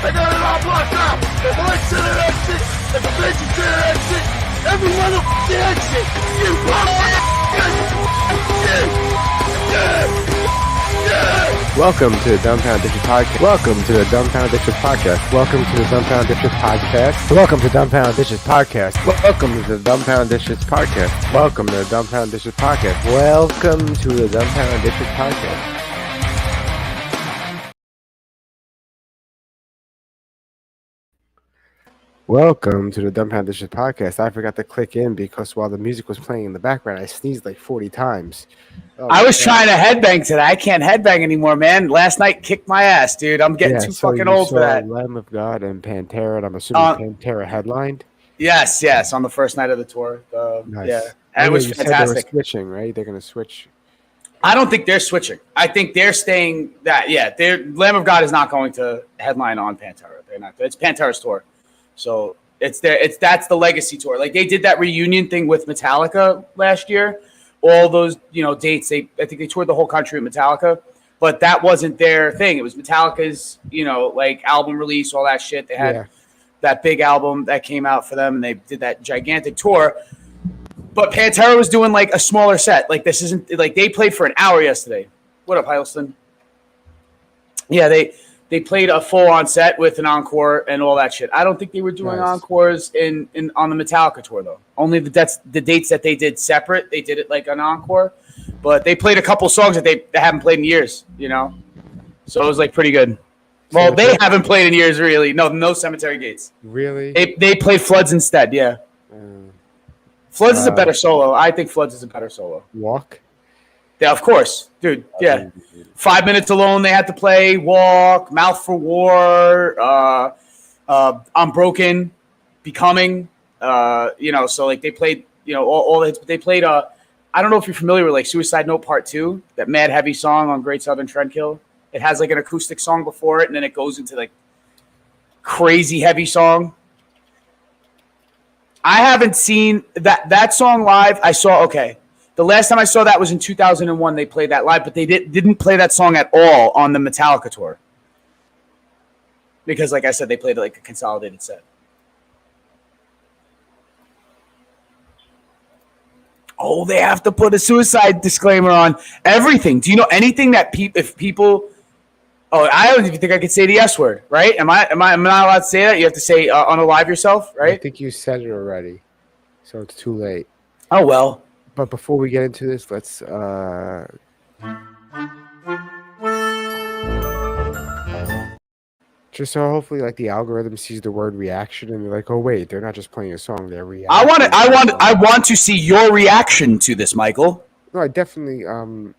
I got it all blocked out. If I sit at exit, if the bitch is at exit, every motherfucking exit. You Welcome to the Dumbfounded Dishes Podcast. Welcome to the Dumbfounded Dishes Podcast. Welcome to the Dumbfounded Dishes Podcast. Welcome to Dumbfounded Dishes Podcast. Welcome to the Dumbfounded Dishes Podcast. Welcome to the Dumbfounded Dishes Podcast. Welcome to the Dumbfounded Dishes Podcast. Welcome to the Dumbfounded Dishes Podcast. I forgot to click in because while the music was playing in the background, I sneezed like 40 times. I was trying to headbang today. I can't headbang anymore, man. Last night kicked my ass, dude. I'm getting too fucking old for that. Lamb of God and Pantera, and I'm assuming Pantera headlined. Yes, on the first night of the tour. Nice. Yeah, and it was fantastic. They were switching, right? They're going to switch. I don't think they're switching. I think they're staying that. Yeah, Lamb of God is not going to headline on Pantera. They're not. It's Pantera's tour, so that's the legacy tour. Like they did that reunion thing with Metallica last year. All those, dates. I think they toured the whole country with Metallica, but that wasn't their thing. It was Metallica's, like album release, all that shit. They had that big album that came out for them, and they did that gigantic tour. But Pantera was doing like a smaller set. Like this isn't like they played for an hour yesterday. What up, Heilston? Yeah, they played a full-on set with an encore and all that shit. I don't think they were doing encores in on the Metallica tour though. Only the dates that they did separate. They did it like an encore, but they played a couple songs that they haven't played in years. So it was like pretty good. Well, they haven't played in years really. No Cemetery Gates. Really? They played Floods instead. Yeah. Floods is a better solo. I think Floods is a better solo. Walk? Yeah, of course. Dude, yeah. 5 Minutes Alone they had to play. Walk, Mouth for War, Unbroken, Becoming. So like they played, all the hits. But they played, I don't know if you're familiar with like Suicide Note Part 2, that mad heavy song on Great Southern Trendkill. It has like an acoustic song before it, and then it goes into like crazy heavy song. I haven't seen that song live. I saw, the last time I saw that was in 2001. They played that live, but they didn't play that song at all on the Metallica tour. Because, like I said, they played like a consolidated set. Oh, they have to put a suicide disclaimer on everything. Do you know anything that if people... Oh, I don't even think I could say the S word, right? Am I not allowed to say that? You have to say unalive yourself, right? I think you said it already, so it's too late. Oh, well. But before we get into this, let's just so hopefully like the algorithm sees the word reaction and they're like, oh wait, they're not just playing a song, they're reacting. I want to see your reaction to this, Michael. No, I definitely I'm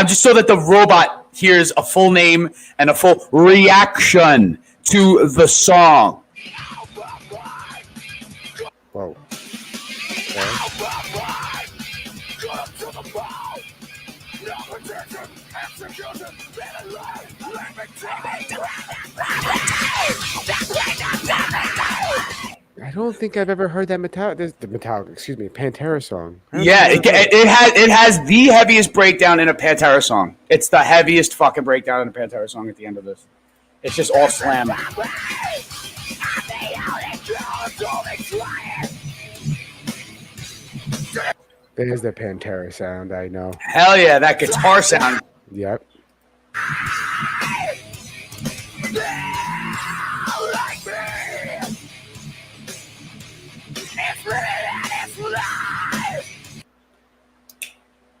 just so that the robot hears a full name and a full reaction to the song. Whoa. I don't think I've ever heard that Pantera song. Yeah, it has the heaviest breakdown in a Pantera song. It's the heaviest fucking breakdown in a Pantera song at the end of this. It's just all slamming. There's the Pantera sound, I know. Hell yeah, that guitar sound. Yep.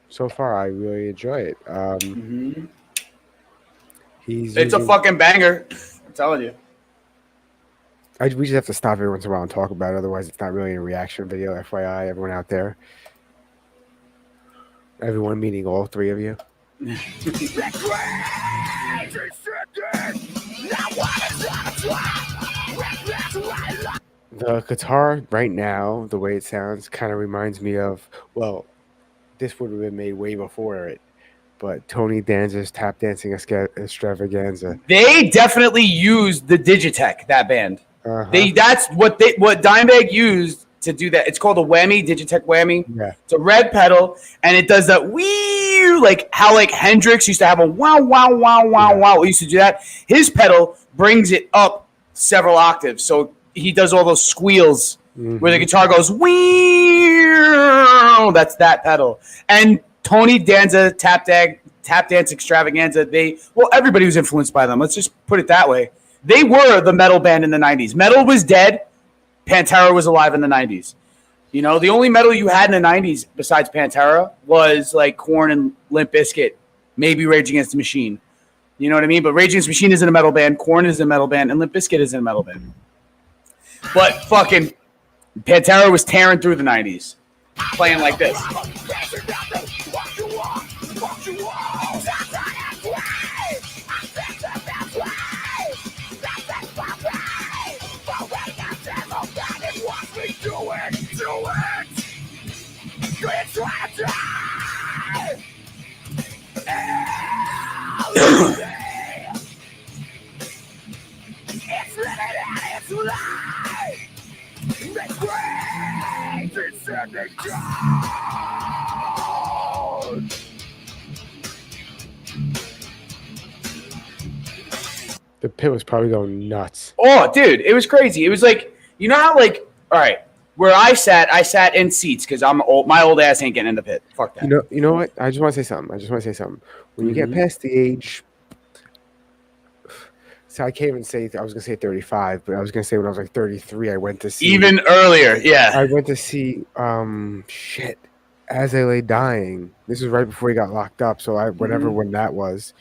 So far, I really enjoy it. It's a fucking banger. I'm telling you. We just have to stop every once in a while and talk about it. Otherwise, it's not really a reaction video. FYI, everyone out there. Everyone meaning all three of you. The guitar right now, the way it sounds, kind of reminds me of, well, this would have been made way before it, but Tony Danza's Tap Dancing Extravaganza. They definitely used the Digitech, that band. That's what Dimebag used to do that. It's called a whammy, Digitech whammy. Yeah. It's a red pedal, and it does that wee, like how like Hendrix used to have a wow, wow, wow, wow, wow. We used to do that. His pedal brings it up several octaves. So he does all those squeals where the guitar goes wee. That's that pedal. And Tony Danza Tap Dance Extravaganza. Everybody was influenced by them. Let's just put it that way. They were the metal band in the 90s. Metal was dead. Pantera was alive in the 90s. You know, the only metal you had in the 90s besides Pantera was like Korn and Limp Bizkit, maybe Rage Against the Machine. You know what I mean? But Rage Against the Machine isn't a metal band, Korn is a metal band, and Limp Bizkit isn't a metal band. But fucking Pantera was tearing through the 90s, playing like this. The pit was probably going nuts. Oh, dude, it was crazy. It was like, you know how, like, all right, where I sat in seats because I'm old. My old ass ain't getting in the pit. Fuck that. You know what? I just want to say something. When you get past the age, so I can't even say, I was going to say 35, but I was going to say when I was like 33, I went to see. Even earlier, yeah. I went to see, As I Lay Dying. This was right before he got locked up, so when that was.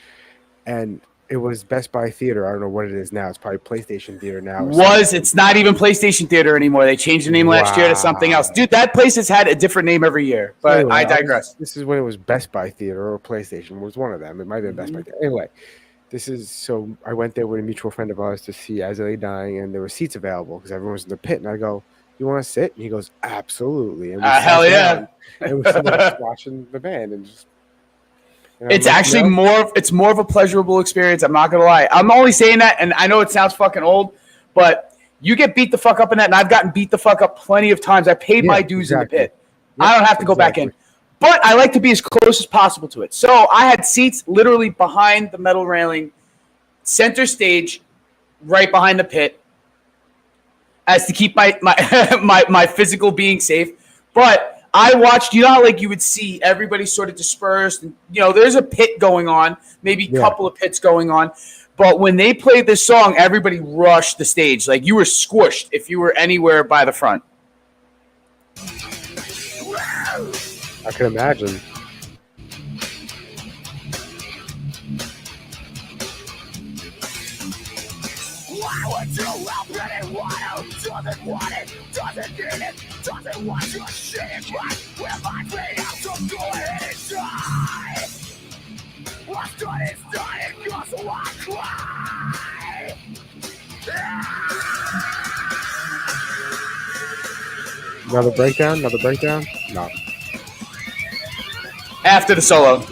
And it was Best Buy Theater. I don't know what it is now. It's probably PlayStation Theater now. It's not even PlayStation Theater anymore. They changed the name last year to something else. Dude, that place has had a different name every year. But anyway, I digress. This is when it was Best Buy Theater or PlayStation. It was one of them. It might have been Best Buy Theater. Anyway, so I went there with a mutual friend of ours to see As I Lay Dying, and there were seats available because everyone was in the pit. And I go, "You want to sit?" And he goes, "Absolutely." And we hell yeah! And we started watching the band and just. It's actually more of a pleasurable experience. I'm not gonna lie. I'm only saying that, and I know it sounds fucking old, but you get beat the fuck up in that, and I've gotten beat the fuck up plenty of times. I paid my dues in the pit. Yep, I don't have to go back in, but I like to be as close as possible to it. So I had seats literally behind the metal railing, center stage, right behind the pit, as to keep my my physical being safe, but. I watched, you know how like you would see everybody sort of dispersed and, you know, there's a pit going on, maybe a couple of pits going on. But when they played this song, everybody rushed the stage. Like you were squished if you were anywhere by the front. I can imagine. Why would you help anyone who doesn't want it, doesn't need it, doesn't want your shit right? We're my way out, so go ahead and die. What's done is done, it goes so I cry. Another breakdown? No. After the solo.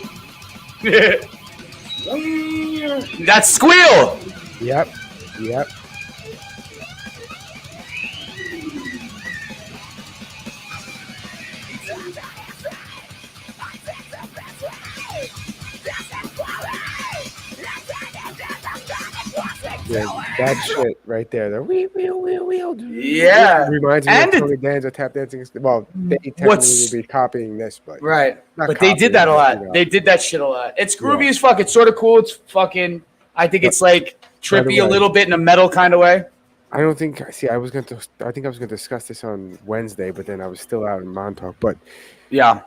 That squeal! Yep. Yeah, that shit right there. The wheel. Yeah. It reminds me of Tony Danza Tap Dancing. Well, they technically would be copying this, but right. But they did that a lot. You know. They did that shit a lot. It's groovy as fuck. It's sort of cool. It's fucking. I think it's like trippy a little bit in a metal kind of way. I don't think. See, I think I was going to discuss this on Wednesday, but then I was still out in Montauk. But yeah,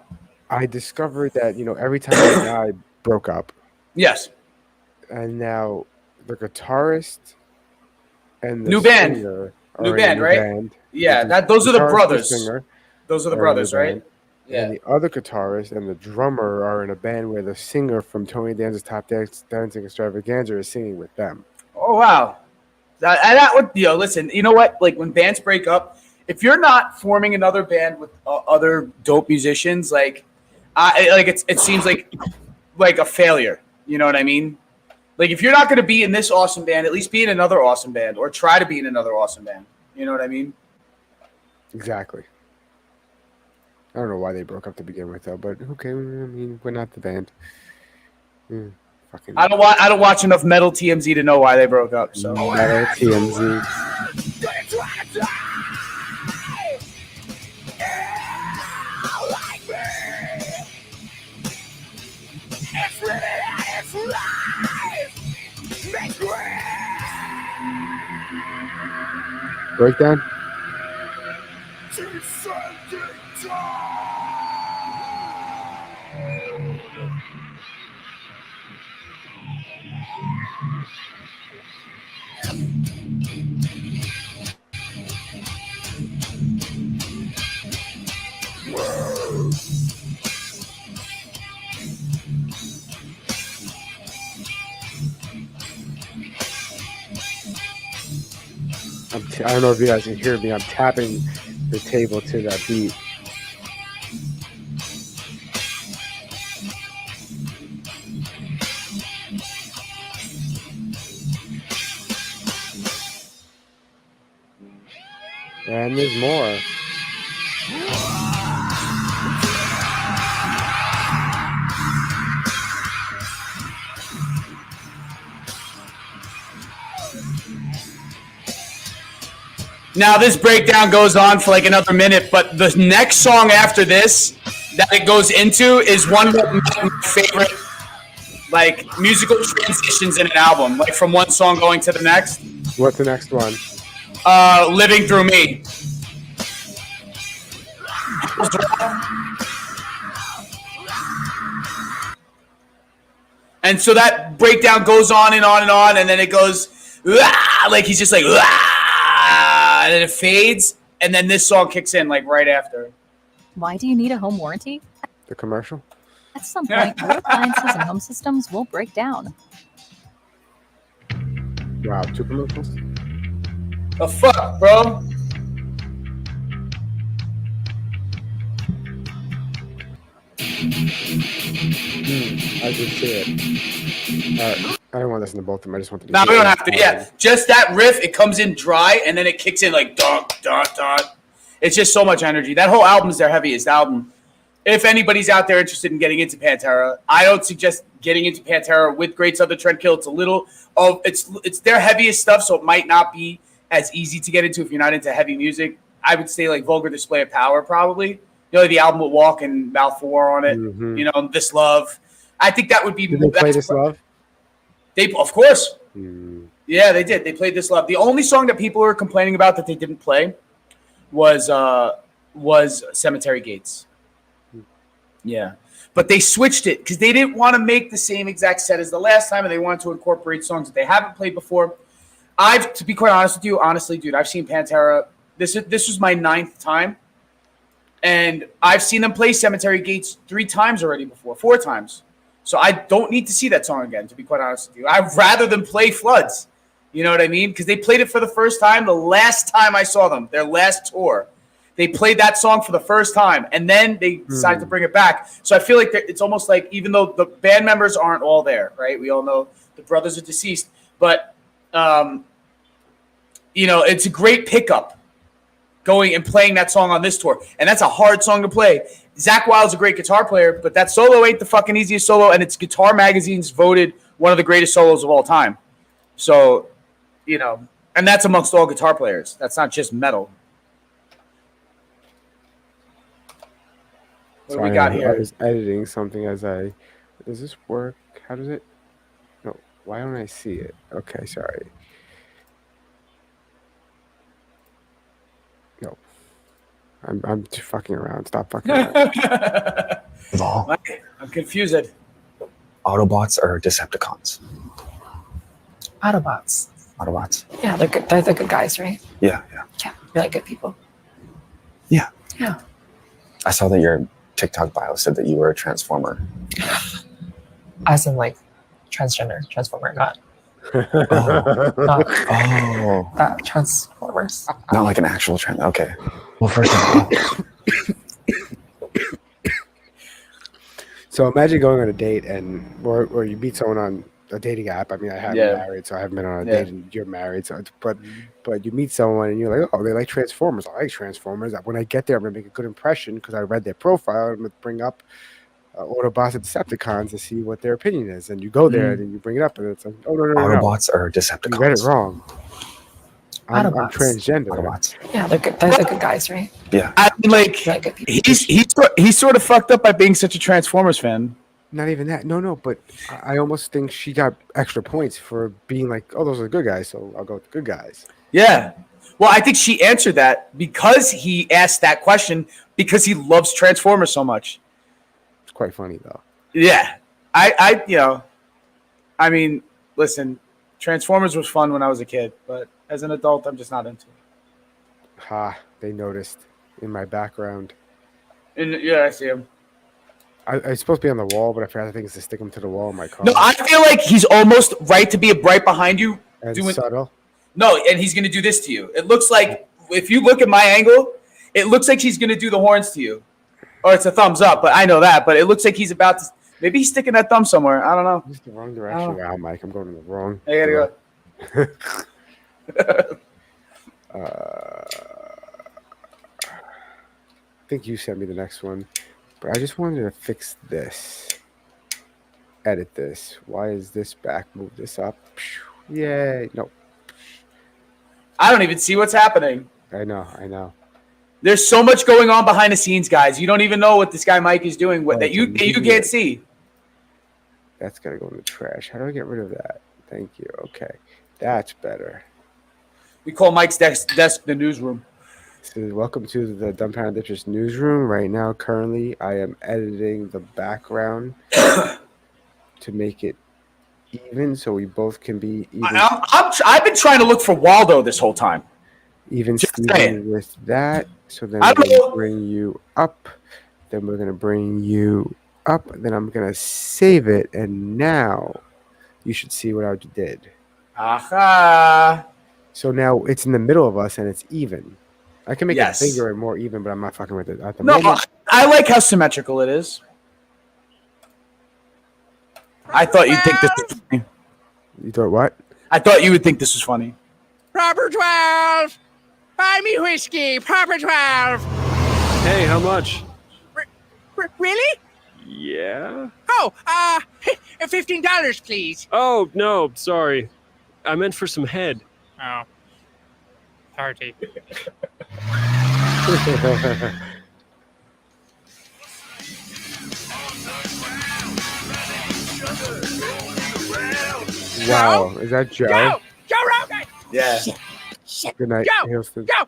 I discovered that every time I died broke up. Yes. And now the guitarist and the new band, right? Band. Yeah, those are the brothers. Those are the brothers, right? Yeah. And the other guitarist and the drummer are in a band where the singer from Tony Danza's Tap Dancing Extravaganza is singing with them. Oh wow, that would listen. You know what? Like when bands break up, if you're not forming another band with other dope musicians, it seems like a failure. You know what I mean? Like, if you're not going to be in this awesome band, at least be in another awesome band or try to be in another awesome band. You know what I mean? Exactly. I don't know why they broke up to begin with, though, but okay. I mean, we're not the band. fucking. I don't watch enough Metal TMZ to know why they broke up. So Metal TMZ. Gonna try to die. Yeah, like me. It's living out its life. Makes me. Breakdown. Descending down. I don't know if you guys can hear me. I'm tapping the table to that beat. And there's more. now this breakdown goes on for like another minute, but the next song after this that it goes into is one of my favorite like musical transitions in an album, like from one song going to the next. What's the next one? Living Through Me. And so that breakdown goes on and on and on, and then it goes, like he's just like, and then it fades, and then this song kicks in like right after. Why do you need a home warranty? The commercial? At some point, your appliances and home systems will break down. Wow, 2 commercials? The fuck, bro? I just see it. I don't want to listen to both of them. I just want to. No, we don't have to. Yeah, just that riff. It comes in dry, and then it kicks in like dun dun dun. It's just so much energy. That whole album is their heaviest album. If anybody's out there interested in getting into Pantera, I don't suggest getting into Pantera with Great Southern Trendkill. It's a little of it's their heaviest stuff, so it might not be as easy to get into if you're not into heavy music. I would say like Vulgar Display of Power, probably. You know, the album with Walk and Mouth for War on it. Mm-hmm. You know, This Love. I think that would be. Did they play This Love? They, of course. Mm. Yeah, they did. They played This Love. The only song that people were complaining about that they didn't play was Cemetery Gates. Yeah. But they switched it because they didn't want to make the same exact set as the last time, and they wanted to incorporate songs that they haven't played before. To be quite honest with you, honestly, dude, I've seen Pantera. This was my 9th time. And I've seen them play Cemetery Gates 3 times already before, 4 times. So I don't need to see that song again, to be quite honest with you. I'd rather them play Floods. You know what I mean? Because they played it for the first time the last time I saw them, their last tour. They played that song for the first time, and then they decided to bring it back. So I feel like it's almost like, even though the band members aren't all there, right? We all know the brothers are deceased. But, you know, it's a great pickup going and playing that song on this tour. And that's a hard song to play. Zakk Wylde's a great guitar player, but that solo ain't the fucking easiest solo, and it's Guitar Magazine's voted one of the greatest solos of all time. So, you know, and that's amongst all guitar players. That's not just metal. What do we got here? I was editing something as I... Does this work? How does it... No, why don't I see it? Okay, sorry. No. I'm too fucking around. Stop fucking around. I'm confused. Autobots or Decepticons? Autobots. Autobots. Yeah, they're good. They're the good guys, right? Yeah. Yeah, really good people. Yeah. Yeah. I saw that your TikTok bio said that you were a transformer. As in like transgender, transformer, not Oh, transformers. not like an actual trans. Okay. Well, first of all, So imagine going on a date or you meet someone on a dating app. I mean, I haven't been married, so I haven't been on a date, and you're married. So, but you meet someone and you're like, oh, they like Transformers. I like Transformers. When I get there, I'm gonna make a good impression because I read their profile. I'm gonna bring up Autobots and Decepticons to see what their opinion is, and you go there and then you bring it up, and it's like, oh no, Autobots or you Decepticons? read it wrong. I'm Autobots. transgender. Autobots. Yeah, they're good. They're good guys, right? Yeah. I mean, like They're good people. he's sort of fucked up by being such a Transformers fan. Not even that. No, but I almost think she got extra points for being like, oh, those are the good guys, so I'll go with the good guys. Yeah. Well, I think she answered that because he asked that question because he loves Transformers so much. It's quite funny though. Yeah. I mean, listen, Transformers was fun when I was a kid, but as an adult, I'm just not into it. Ha! They noticed in my background. And yeah, I see him. I supposed to be on the wall, but I forgot the things to stick them to the wall in my car. No, I feel like he's almost right to be right behind you. and doing subtle. No, and he's going to do this to you. It looks like, if you look at my angle, it looks like he's going to do the horns to you. Or it's a thumbs up, but I know that. But it looks like he's about to, maybe he's sticking that thumb somewhere. I don't know. It's the wrong direction. Wow, Mike, I'm going in the wrong. I gotta go. I think you sent me the next one, but I just wanted to fix this. Edit this. Why is this back? Move this up. Yay. No, I don't even see what's happening. I know. There's so much going on behind the scenes, guys. You don't even know what this guy Mike is doing Oh, that you can't see. That's got to go in the trash. How do I get rid of that? Thank you. Okay. That's better. We call Mike's desk the newsroom. So welcome to the Dumbfounded Ditches newsroom. Right now, currently, I am editing the background to make it even, so we both can be even. I've been trying to look for Waldo this whole time. Even Just Steven saying. with that. So then I we're don't going know. to bring you up. Then we're going to bring you up. Then I'm going to save it. And now you should see what I did. Aha. So now it's in the middle of us and it's even. I can make Yes. it bigger and more even, but I'm not fucking with it at the No, moment. I like how symmetrical it is. I thought you'd think this was funny. You thought what? I thought you would think this was funny. Proper 12! Buy me whiskey, proper 12! Hey, how much? Really? Yeah? Oh, $15, please. Oh, no, sorry. I meant for some head. Oh. 30. Wow. Is that Joe? Joe Rogan! Yeah. Good night, Joe! Houston. Joe,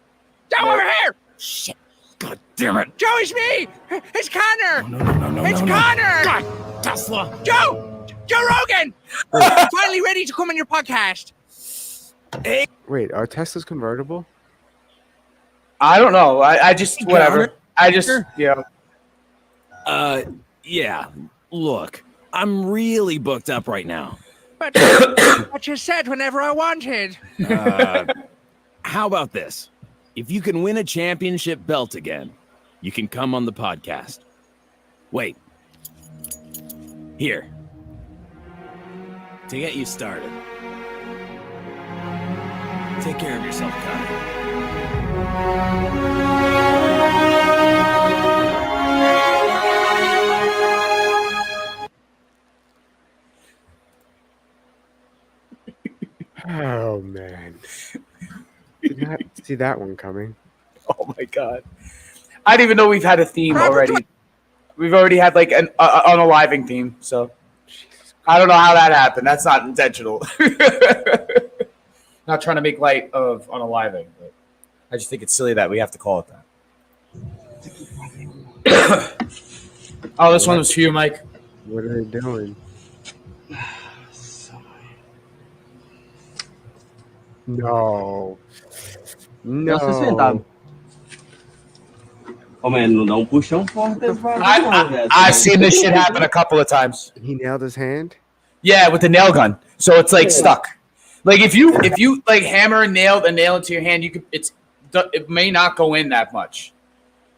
over here! Shit. God damn it. Joe, it's me! It's Connor! No. It's Connor! God, Tesla. Joe Rogan! Finally ready to come on your podcast. Wait, are Teslas convertible? I don't know. I just, whatever. I just, yeah. Yeah. Look, I'm really booked up right now. But what you said whenever I wanted. How about this? If you can win a championship belt again, you can come on the podcast. Wait. Here. To get you started. Take care of yourself, Connor. Oh, man. Did not see that one coming. Oh my god. I didn't even know we've had a theme already. We've already had like an unaliving theme, so I don't know how that happened. That's not intentional. Not trying to make light of unaliving, but I just think it's silly that we have to call it that. Oh, this one was for you, Mike. What are they doing? No. No. Você sentado. Ô, man, não dá puxão forte. I've seen this shit happen a couple of times. He nailed his hand? Yeah, with the nail gun. So it's like stuck. Like if you like hammer a nail into your hand, it may not go in that much.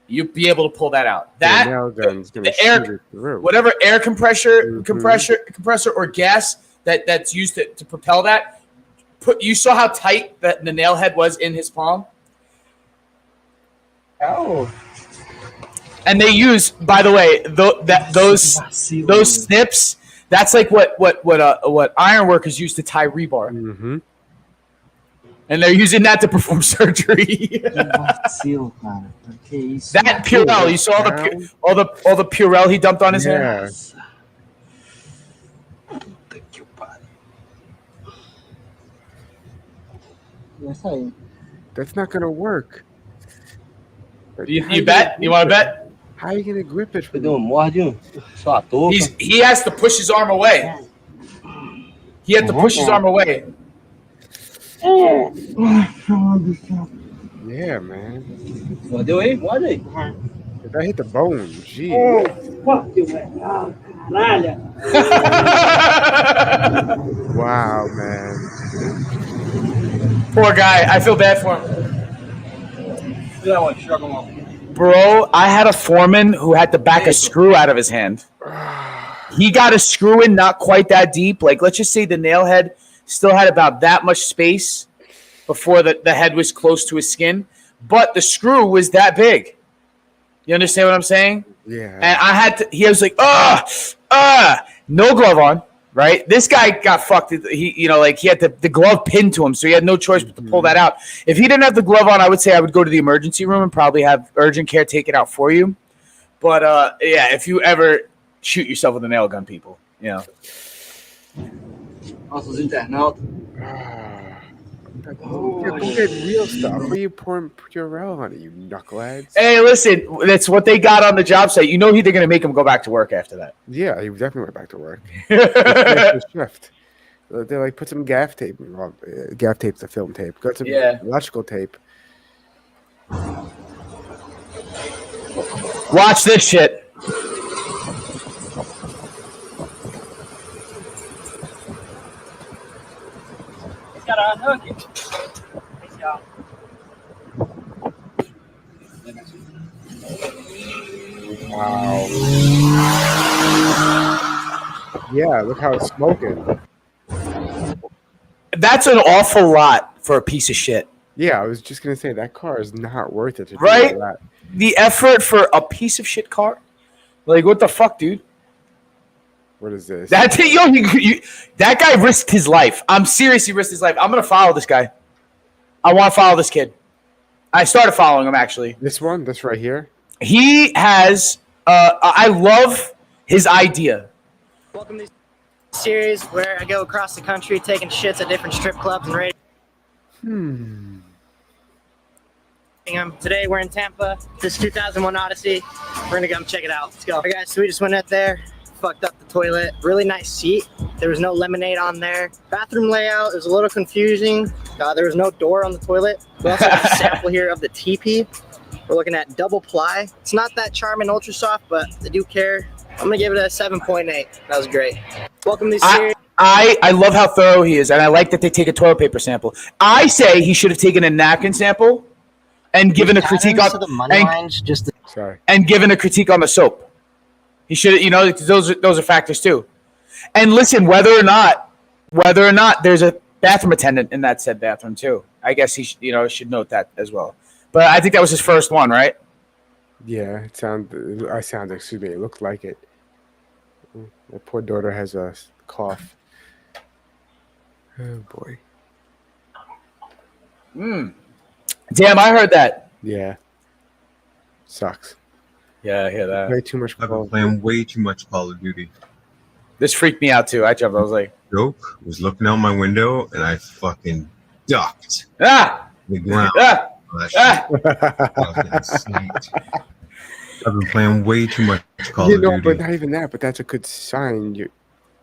You'll be able to pull that out. That the nail gun's gonna the air, shoot it through. whatever air compressor or gas that's used to propel that. You saw how tight the nail head was in his palm. Oh. And they use, by the way, those snips. That's like what iron workers use to tie rebar. Mm-hmm. And they're using that to perform surgery. That Purell, you saw all the Purell he dumped on his hand. That's not gonna work. You bet? You want to bet? How are you gonna grip it? He has to push his arm away. He had to push his arm away. Yeah, man. Fodeu aí? Pode aí. If I hit the bone, gee. Wow, man. Poor guy. I feel bad for him. Bro, I had a foreman who had to back a screw out of his hand. He got a screw in not quite that deep. Like, let's just say the nail head still had about that much space before the head was close to his skin. But the screw was that big. You understand what I'm saying? Yeah. And I had to, he was like, no glove on, right? This guy got fucked. He had the glove pinned to him, so he had no choice but to pull that out. If he didn't have the glove on, I would say I would go to the emergency room and probably have urgent care take it out for you. But, yeah, if you ever shoot yourself with a nail gun, people, you know. Nossos internautas. Go get real stuff. Why are you pouring Purell on it, you knuckleheads? Hey, listen, that's what they got on the job site. You know they're going to make him go back to work after that. Yeah, he definitely went back to work. His shift. They like put some gaff tape. Well, gaff tape's the film tape. Got some electrical tape. Watch this shit. Gotta unhook it. Thanks, y'all. Wow. Yeah, look how it's smoking. That's an awful lot for a piece of shit. Yeah, I was just gonna say that car is not worth it. Right? The effort for a piece of shit car? Like, what the fuck, dude? What is this? That's it, yo. That guy risked his life. I'm serious. He risked his life. I'm gonna follow this guy. I want to follow this kid. I started following him actually. This one, this right here. He has. I love his idea. Welcome to this series where I go across the country taking shits at different strip clubs and rating. Today we're in Tampa. This 2001 Odyssey. We're gonna come check it out. Let's go. All right, guys. So we just went out there. Fucked up the toilet. Really nice seat. There was no lemonade on there. Bathroom layout is a little confusing. There was no door on the toilet. We also have a sample here of the TP. We're looking at double ply. It's not that Charmin Ultra Soft, but I do care. I'm gonna give it a 7.8. That was great. Welcome to the series. I love how thorough he is, and I like that they take a toilet paper sample. I say he should have taken a napkin sample and given a critique on given a critique on the soap. He should, those are factors too. And listen, whether or not there's a bathroom attendant in that said bathroom too. I guess he should note that as well. But I think that was his first one, right? Yeah, it looked like it. My poor daughter has a cough. Oh boy. Damn, I heard that. Yeah. Sucks. Yeah, I hear that. Way too much. I've been playing way too much Call of Duty. This freaked me out too. I jumped. I was like, Joke was looking out my window and I fucking ducked. The ground. I was getting sniped. I've been playing way too much Call of Duty. But not even that. But that's a good sign.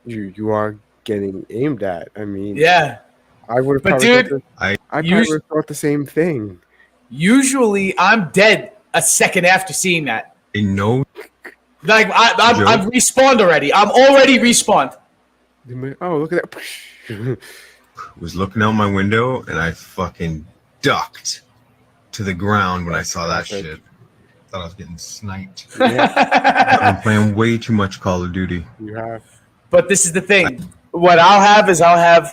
You are getting aimed at. I mean, yeah. I would have. But dude, I probably would have thought the same thing. Usually, I'm dead a second after seeing that. No. Like I've respawned already. I'm already respawned. Oh, look at that! Was looking out my window and I fucking ducked to the ground when I saw that shit. Thought I was getting sniped. Yeah. I'm playing way too much Call of Duty. You have. But this is the thing. What I'll have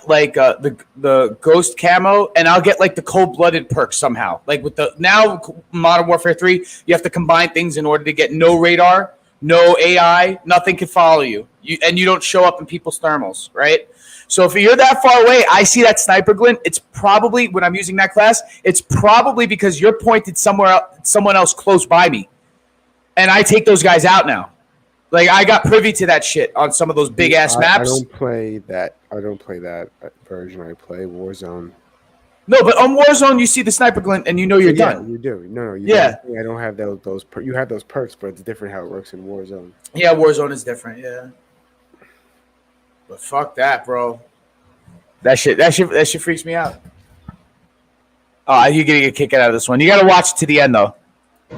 like the ghost camo, and I'll get like the cold-blooded perk somehow. Like with the now Modern Warfare 3, you have to combine things in order to get no radar, no AI, nothing can follow you. And you don't show up in people's thermals, right? So if you're that far away, I see that sniper glint. It's probably when I'm using that class, it's probably because you're pointed someone else close by me, and I take those guys out now. Like I got privy to that shit on some of those big ass maps. I don't play that version. I play Warzone. No, but on Warzone you see the sniper glint and you know you're done. You do. No, you yeah. don't. I don't have those. You have those perks, but it's different how it works in Warzone. Yeah, Warzone is different. Yeah. But fuck that, bro. That shit freaks me out. Oh, you're getting a kick out of this one. You got to watch it to the end though.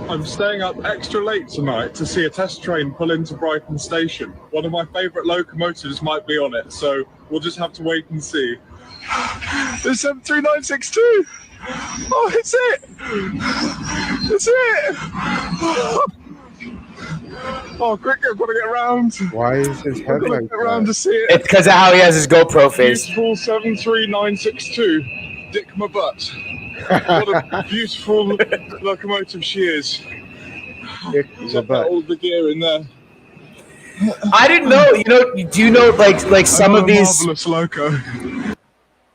I'm staying up extra late tonight to see a test train pull into Brighton Station. One of my favourite locomotives might be on it, so we'll just have to wait and see. It's 73962! Oh, it's it! It's it! Oh, quick, I've got to get around. Why is his head like get around to see it. It's because of how he has his GoPro face. Beautiful 73962. Dick my butt. What a beautiful locomotive she is. Check out all the gear in there. I didn't know. Do you know like some of these marvelous loco?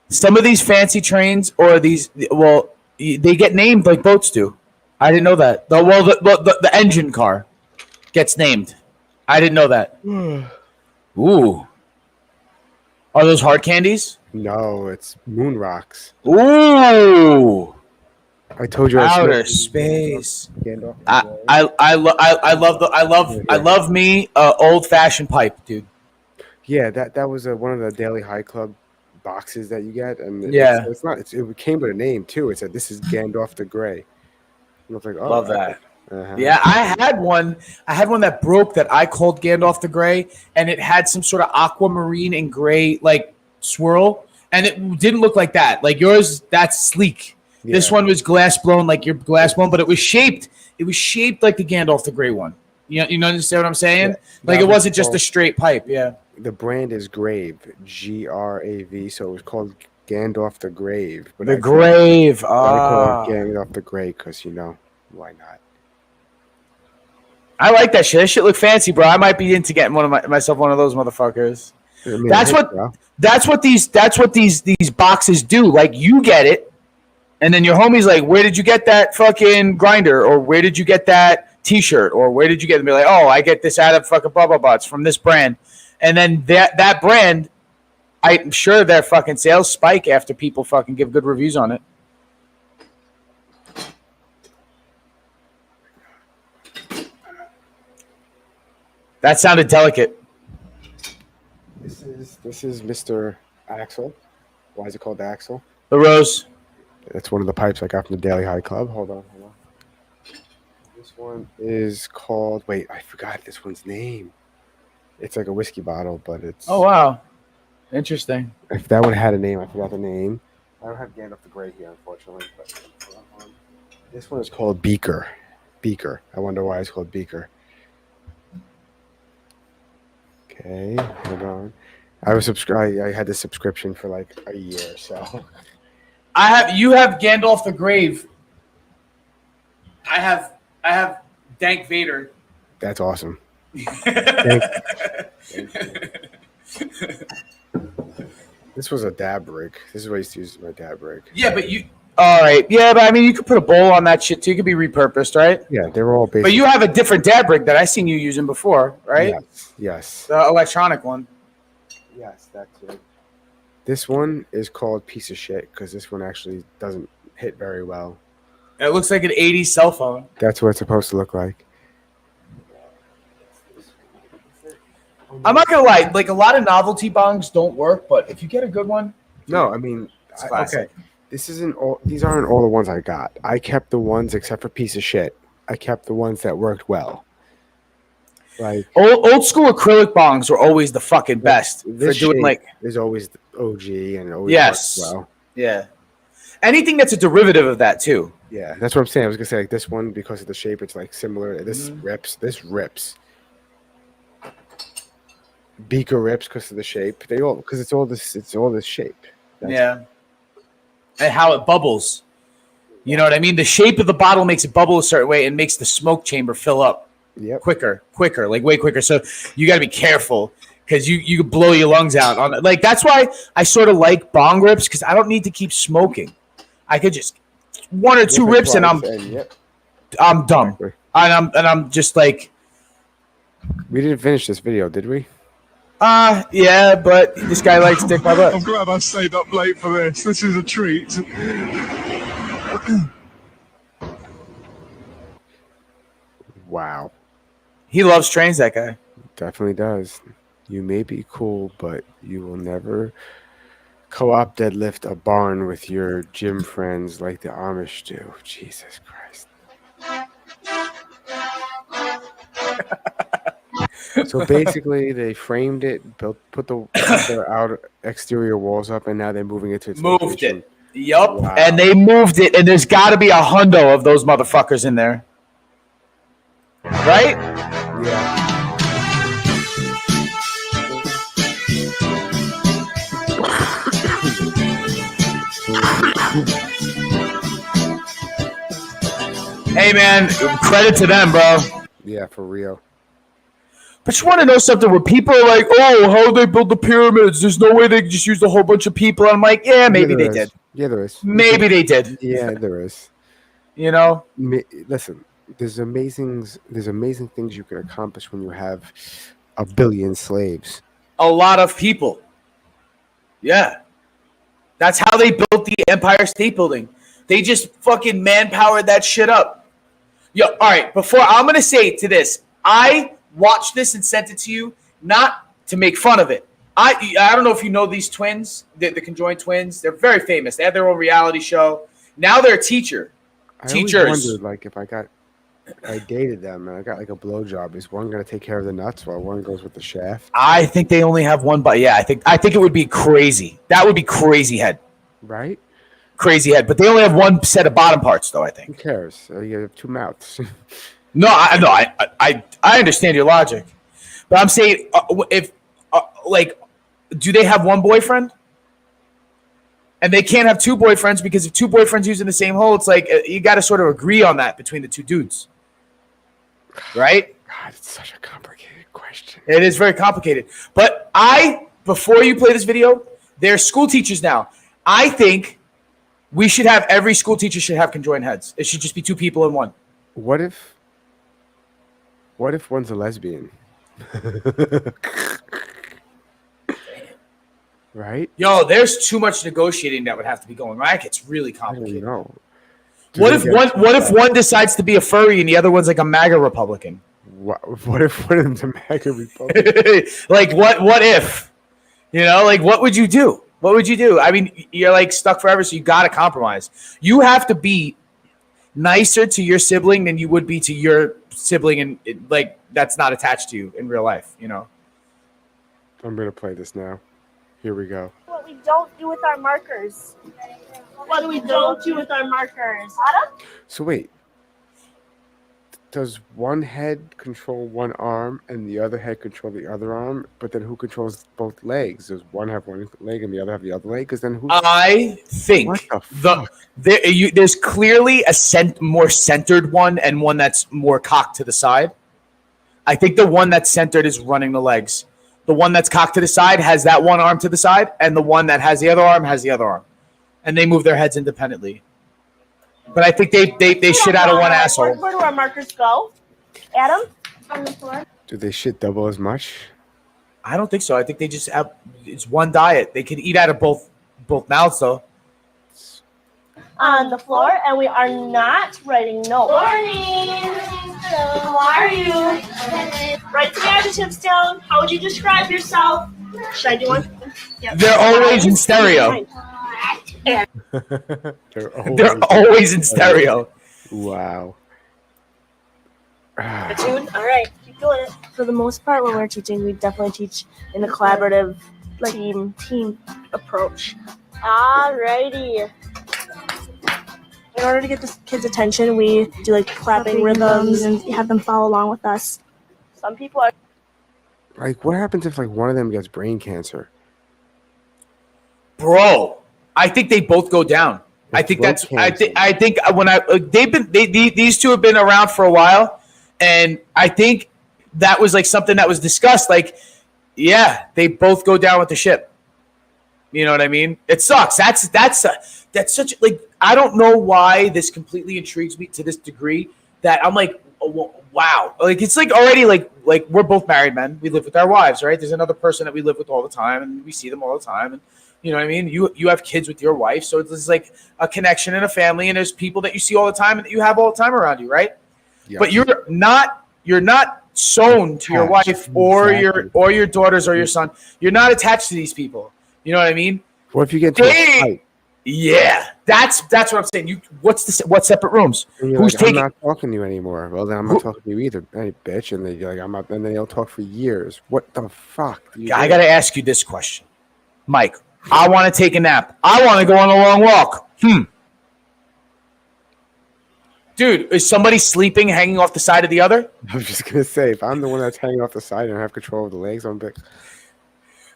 Some of these fancy trains or these they get named like boats do. I didn't know that. The engine car gets named. I didn't know that. Ooh. Are those hard candies? No, it's moon rocks. Ooh. I told you. Outer space. I love me old fashioned pipe, dude. Yeah, that was one of the Daily High Club boxes that you get, and it came with a name too. It said this is Gandalf the Grey. I was like, oh, love that. Yeah, I had one that broke that I called Gandalf the Grey, and it had some sort of aquamarine and gray like swirl, and it didn't look like that. Like yours, that's sleek. Yeah. This one was glass blown, like your glass blown, but it was shaped. It was shaped like the Gandalf the Grey one. You understand what I'm saying? Yeah, like it wasn't just a straight pipe. Yeah. The brand is Grave, Grav. So it was called Gandalf the Grave. But the Grave. I call it Gandalf the Grey because why not? I like that shit. That shit look fancy, bro. I might be into getting myself one of those motherfuckers. I mean, that's what these boxes do. Like you get it, and then your homie's like, "Where did you get that fucking grinder?" Or "Where did you get that T-shirt?" Or "Where did you get it?" And be like, "Oh, I get this out of fucking blah blah blah. It's from this brand." And then that brand, I'm sure their fucking sales spike after people fucking give good reviews on it. That sounded delicate. This is Mr. Axel. Why is it called the Axel? The Rose. That's one of the pipes I got from the Daily High Club. Hold on. This one is called. Wait, I forgot this one's name. It's like a whiskey bottle, but it's. Oh wow, interesting. If that one had a name, I forgot the name. I don't have Gandalf the Grey here, unfortunately. But this one is called Beaker. Beaker. I wonder why it's called Beaker. Okay, hold on. I had this subscription for like a year, so. You have Gandalf the Grave. I have Dank Vader. That's awesome. This was a dab rig. This is what I used to use as my dab rig. Yeah, but all right. Yeah, but I mean, you could put a bowl on that shit too. It could be repurposed, right? Yeah, they were all basic. But you have a different dab rig that I seen you using before, right? Yes. The electronic one. Yes, that's it. This one is called Piece of Shit because this one actually doesn't hit very well. It looks like an 80s cell phone. That's what it's supposed to look like. I'm not gonna lie, like a lot of novelty bongs don't work, but if you get a good one, no, I mean, it's classic. Okay, these aren't all the ones I got. I kept the ones except for Piece of Shit. I kept the ones that worked well. Like old school acrylic bongs were always the fucking best for doing like. There's always the OG and always yes, works well. Yeah. Anything that's a derivative of that too. Yeah, that's what I'm saying. I was gonna say like this one because of the shape, it's like similar. This rips. Beaker rips because of the shape. Because it's all this shape. Yeah. And how it bubbles. You know what I mean? The shape of the bottle makes it bubble a certain way and makes the smoke chamber fill up quicker, like way quicker. So you got to be careful because you could blow your lungs out on it. Like that's why I sort of like bong rips because I don't need to keep smoking. I could just one or two rips and I'm dumb. Exactly. And I'm just like. We didn't finish this video, did we? Yeah, but this guy likes dick my butt. I'm glad I stayed up late for this. This is a treat. Wow. He loves trains, that guy. Definitely does. You may be cool, but you will never co-op deadlift a barn with your gym friends like the Amish do. Jesus Christ. So basically, they framed it, put their outer exterior walls up, and now they're moving it to its location. Yup. Wow. And they moved it, and there's got to be a hundo of those motherfuckers in there. Right? Yeah. Hey, man, credit to them, bro. Yeah, for real. But you want to know something where people are like, oh, how they build the pyramids? There's no way they can just use a whole bunch of people. And I'm like, yeah, maybe they did. Yeah, there is. Maybe they did. Yeah, there is. You know? Listen, there's amazing things you can accomplish when you have 1 billion slaves. A lot of people. Yeah. That's how they built the Empire State Building. They just fucking manpowered that shit up. Yo, all right, before I'm going to say to this, I watched this and sent it to you, not to make fun of it. I don't know if you know these twins, the conjoined twins. They're very famous. They have their own reality show. Now they're a teacher. Teachers. I always wondered, like, if I dated them and I got like a blowjob, is one going to take care of the nuts while one goes with the shaft? I think they only have one, but yeah, I think it would be crazy. That would be crazy head. Right? Crazy head. But they only have one set of bottom parts, though, I think. Who cares? You have 2 mouths. No, I understand your logic, but I'm saying do they have one boyfriend? And they can't have 2 boyfriends because if 2 boyfriends using the same hole, it's like you got to sort of agree on that between the 2 dudes, right? God, it's such a complicated question. It is very complicated. But before you play this video, they're school teachers now. I think we should have every school teacher should have conjoined heads. It should just be 2 people in one. What if one's a lesbian? Right? Yo, there's too much negotiating that would have to be going on. It gets really complicated. No. What if one decides to be a furry and the other one's like a MAGA Republican? What if one of them's a MAGA Republican? Like what if? You know, like what would you do? What would you do? I mean, you're like stuck forever, so you got to compromise. You have to be nicer to your sibling than you would be to your sibling and like that's not attached to you in real life, you know. I'm gonna play this now. Here we go. What we don't do with our markers. What do we don't do with our markers? Adam? So wait. Does one head control one arm and the other head control the other arm? But then who controls both legs? Does one have one leg and the other have the other leg? Because then who? I think there's clearly a more centered one and one that's more cocked to the side. I think the one that's centered is running the legs. The one that's cocked to the side has that one arm to the side, and the one that has the other arm has the other arm, and they move their heads independently. But I think they shit out of one asshole. Where do our markers go? Adam? On the floor. Do they shit double as much? I don't think so. I think they just have it's one diet. They can eat out of both mouths though. On the floor, and we are not writing notes. Morning. Hello. How are you? Write the adjectives down. How would you describe yourself? Should I do one? Yep. They're always in stereo. They're always in stereo. Wow. All right, keep doing it. For the most part, when we're teaching, we definitely teach in a collaborative, like team approach. Alrighty. In order to get the kids' attention, we do like clapping rhythms and have them follow along with us. Some people are. Like, what happens if like one of them gets brain cancer? Bro, I think they both go down. I think that's. I think when these two have been around for a while, and I think that was like something that was discussed. Like, yeah, they both go down with the ship. You know what I mean? It sucks. That's such like, I don't know why this completely intrigues me to this degree that I'm like, oh, wow. Like, it's like already like we're both married men. We live with our wives, right? There's another person that we live with all the time, and we see them all the time, and you know what I mean? You have kids with your wife, so it's like a connection in a family, and there's people that you see all the time and that you have all the time around you, right? Yes. But you're not sewn to your wife or your daughters or your son. You're not attached to these people. You know what I mean? What if you get to a fight? Yeah, that's what I'm saying. What separate rooms? Who's like, taking? I'm not talking to you anymore. Well, then I'm not talking to you either, hey, bitch. And you're like, I'm not. And then they'll talk for years. What the fuck? I got to ask you this question, Mike. I want to take a nap. I want to go on a long walk. Dude, is somebody sleeping, hanging off the side of the other? I was just gonna say, if I'm the one that's hanging off the side and I have control of the legs, I'm big.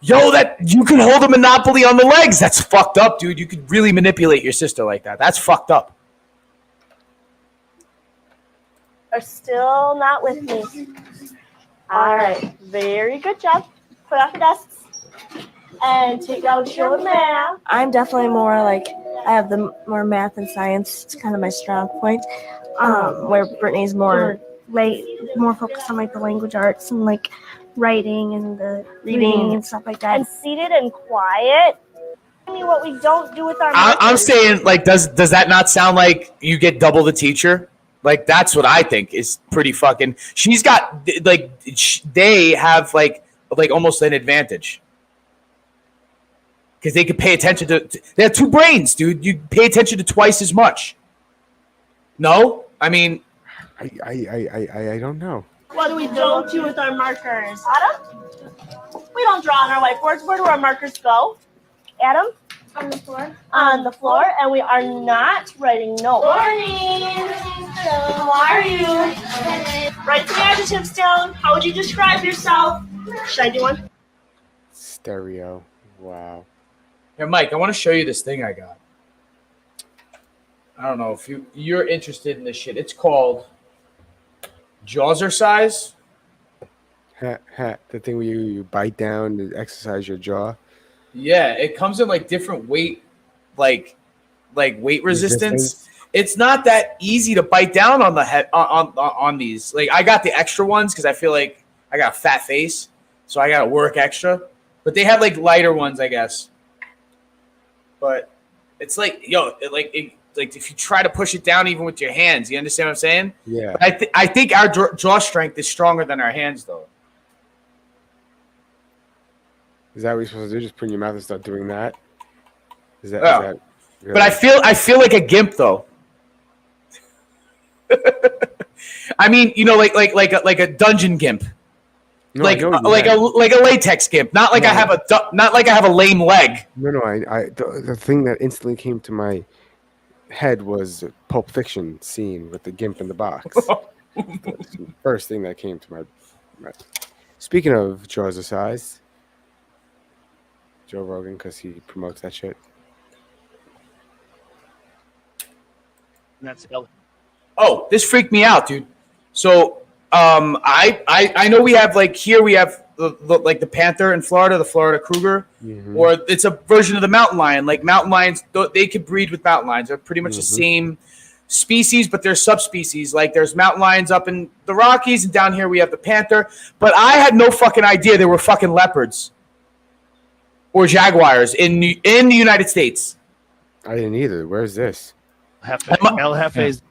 Yo, that you can hold a monopoly on the legs. That's fucked up, dude. You could really manipulate your sister like that. That's fucked up. Are still not with me. All right. Very good job. Put off your desks. And take out your math. I'm definitely more like, I have the more math and science. It's kind of my strong point. Where Brittany's more focused on like the language arts and like writing and the reading and stuff like that. And seated and quiet. I mean, what we don't do with our. I'm saying, like, does that not sound like you get double the teacher? Like, that's what I think is pretty fucking. She's got like they have like almost an advantage. Because they could pay attention to. They have two brains, dude. You pay attention to twice as much. No, I mean, I don't know. What do we don't do with our markers, Adam? We don't draw on our whiteboards. Where do our markers go, Adam? On the floor. On the floor, and we are not writing notes. Morning. Hello. How are you? Write the adjectives down. How would you describe yourself? Should I do one? Stereo. Wow. Here, Mike, I want to show you this thing I got. I don't know if you're interested in this shit. It's called Jawzercise. The thing where you bite down to exercise your jaw. Yeah, it comes in like different weight, like weight resistance. It's not that easy to bite down on the head on these. Like, I got the extra ones because I feel like I got a fat face, so I got to work extra. But they have like lighter ones, I guess. But it's like, like if you try to push it down even with your hands, you understand what I'm saying? Yeah. But I think our jaw strength is stronger than our hands, though. Is that what you're supposed to do? Just put in your mouth and start doing that? Is that? But I feel like a gimp, though. I mean, like a dungeon gimp. No, like a latex gimp, not like I have a lame leg. No, the thing that instantly came to my head was a Pulp Fiction scene with the gimp in the box. That's the first thing that came to my. Speaking of Jawzercise, Joe Rogan, because he promotes that shit. That's Oh, this freaked me out, dude. So. I know we have like here we have the panther in Florida, the Florida cougar, or it's a version of the mountain lion. Like mountain lions, they could breed with mountain lions. They're pretty much the same species, but they're subspecies. Like there's mountain lions up in the Rockies, and down here we have the panther. But I had no fucking idea they were fucking leopards or jaguars in the United States. I didn't either. Where's this? El Jefe's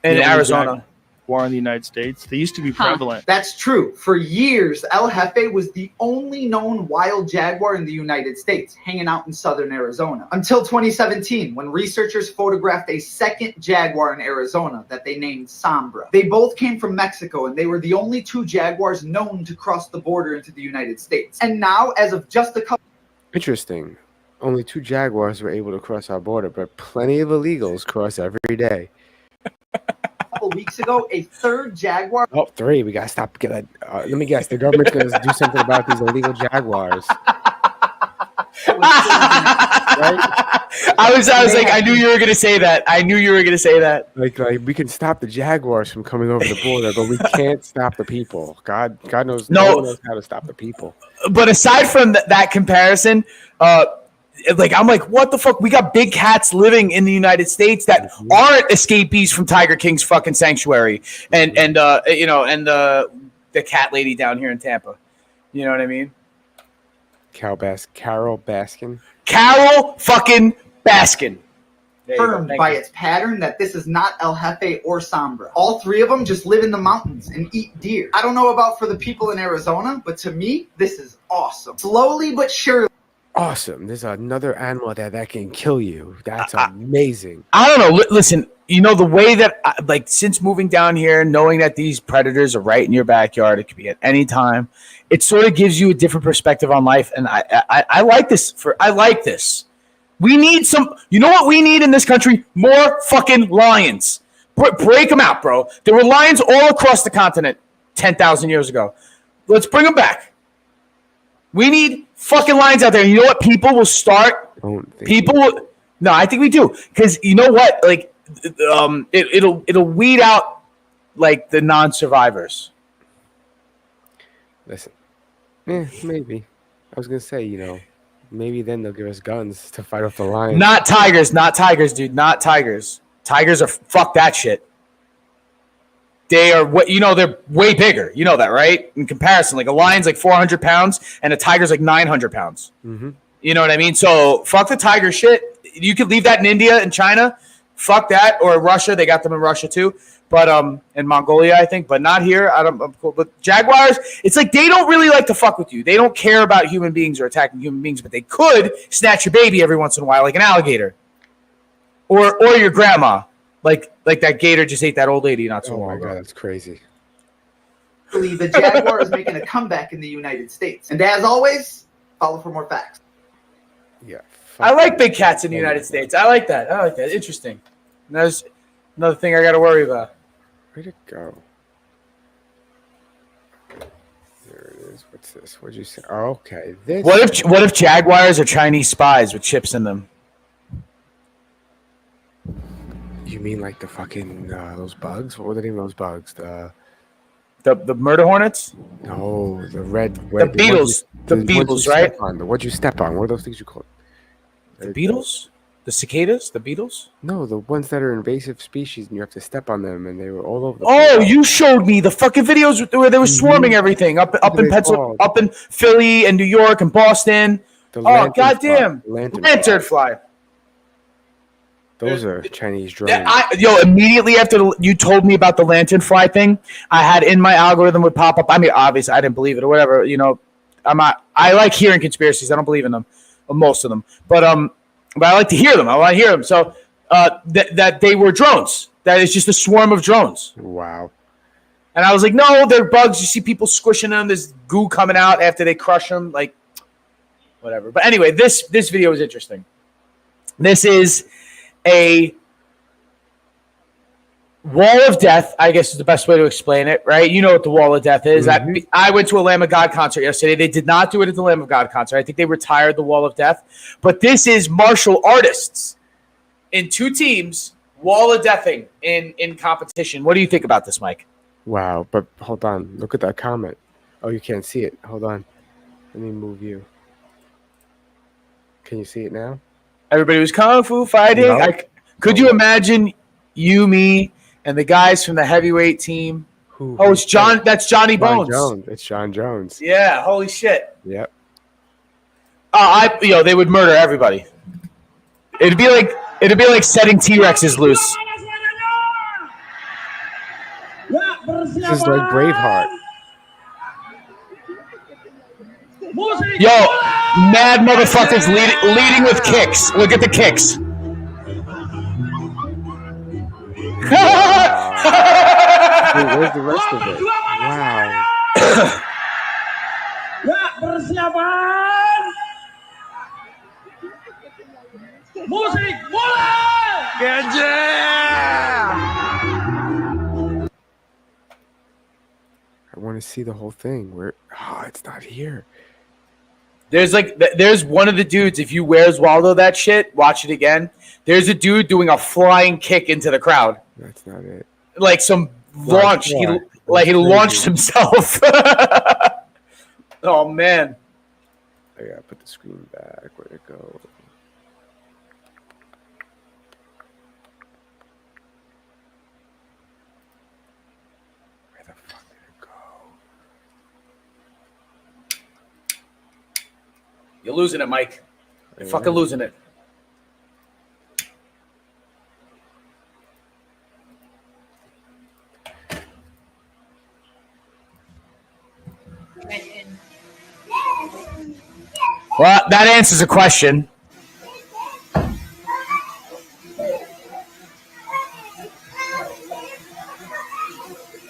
in Arizona. In the United States. They used to be prevalent. That's true. For years, El Jefe was the only known wild jaguar in the United States, hanging out in southern Arizona. Until 2017, when researchers photographed a second jaguar in Arizona that they named Sombra. They both came from Mexico, and they were the only two jaguars known to cross the border into the United States. And now, as of just a couple... Interesting. Only two jaguars were able to cross our border, but plenty of illegals cross every day. couple weeks ago, a third Jaguar. Oh, 3. We gotta stop. Let me guess. The government's gonna do something about these illegal Jaguars. I was like, I knew you were gonna say that. I knew you were gonna say that. Like we can stop the Jaguars from coming over the border, but we can't stop the people. God knows. No one knows how to stop the people. But aside from that comparison, like I'm like, what the fuck? We got big cats living in the United States that aren't escapees from Tiger King's fucking sanctuary, and the cat lady down here in Tampa. You know what I mean? Carol Baskin. Carol fucking Baskin. Confirmed by its pattern that this is not El Jefe or Sombra. All 3 of them just live in the mountains and eat deer. I don't know about for the people in Arizona, but to me, this is awesome. Slowly but surely. Awesome. There's another animal that can kill you. That's amazing. I don't know. Listen, the way that, since moving down here, knowing that these predators are right in your backyard, it could be at any time, it sort of gives you a different perspective on life. And I like this. I like this. We need some, you know what we need in this country? More fucking lions. Break them out, bro. There were lions all across the continent 10,000 years ago. Let's bring them back. We need fucking lions out there. And you know what? People will start. No, I think we do. Because you know what? Like, it'll weed out like the non-survivors. Listen, maybe. I was gonna say, maybe then they'll give us guns to fight off the lions. Not tigers, dude. Not tigers. Tigers are fuck that shit. They are what they're way bigger. You know that, right? In comparison, like a lion's like 400 pounds and a tiger's like 900 pounds. Mm-hmm. You know what I mean? So fuck the tiger shit. You could leave that in India and China. Fuck that, or Russia. They got them in Russia too, but in Mongolia, I think, but not here. I'm cool. But Jaguars, it's like they don't really like to fuck with you. They don't care about human beings or attacking human beings, but they could snatch your baby every once in a while, like an alligator, or your grandma, like that gator just ate that old lady not so long ago. Oh my god, that's crazy. The Jaguar is making a comeback in the United States, and as always, follow for more facts. Yeah. I like big cats in the United States. I like that. Interesting. And there's another thing I got to worry about. Where'd it go? There it is. What's this? What'd you say? Oh, okay. This. What if Jaguars are Chinese spies with chips in them? You mean like the fucking those bugs? What were the name of those bugs? The murder hornets? No, the red. The beetles. The beetles, right? What'd you step on? What are those things you call? The beetles? The cicadas? The beetles? No, the ones that are invasive species, and you have to step on them, and they were all over the place. place. You showed me the fucking videos where they were swarming everything up in Pennsylvania, up in Philly and New York and Boston. Goddamn! Lanternfly. Those are Chinese drones. Immediately after you told me about the lanternfly thing, I had in my algorithm would pop up. I mean, obviously, I didn't believe it or whatever. I like hearing conspiracies. I don't believe in them, or most of them, but I like to hear them. I want to hear them. So that they were drones. That is just a swarm of drones. Wow. And I was like, no, they're bugs. You see people squishing them. There's goo coming out after they crush them. Like, whatever. But anyway, this video is interesting. This is a wall of death, I guess is the best way to explain it, right? You know what the wall of death is. Mm-hmm. I went to a Lamb of God concert yesterday. They did not do it at the Lamb of God concert. I think they retired the wall of death. But this is martial artists in 2 teams, wall of deathing in competition. What do you think about this, Mike? Wow, but hold on. Look at that comment. Oh, you can't see it. Hold on. Let me move you. Can you see it now? Everybody was kung fu fighting. No. Could you imagine you, me, and the guys from the heavyweight team? It's John. That's Johnny Bones. It's John Jones. Yeah. Holy shit. Yep. They would murder everybody. It'd be like setting T-Rexes loose. This is like Braveheart. Yo, mad motherfuckers leading with kicks. Look at the kicks. Wait, where's the rest of it? Wow. Musik mulai! Gajah! want to see the whole thing. Where? Oh, it's not here. There's one of the dudes. If you Where's Waldo that shit, watch it again. There's a dude doing a flying kick into the crowd. That's not it. Like some launch. He launched himself. Oh man. I gotta put the screen back. Where'd it go? Where the fuck did it go? You're losing it, Mike. You're fucking losing it. Well, that answers a question.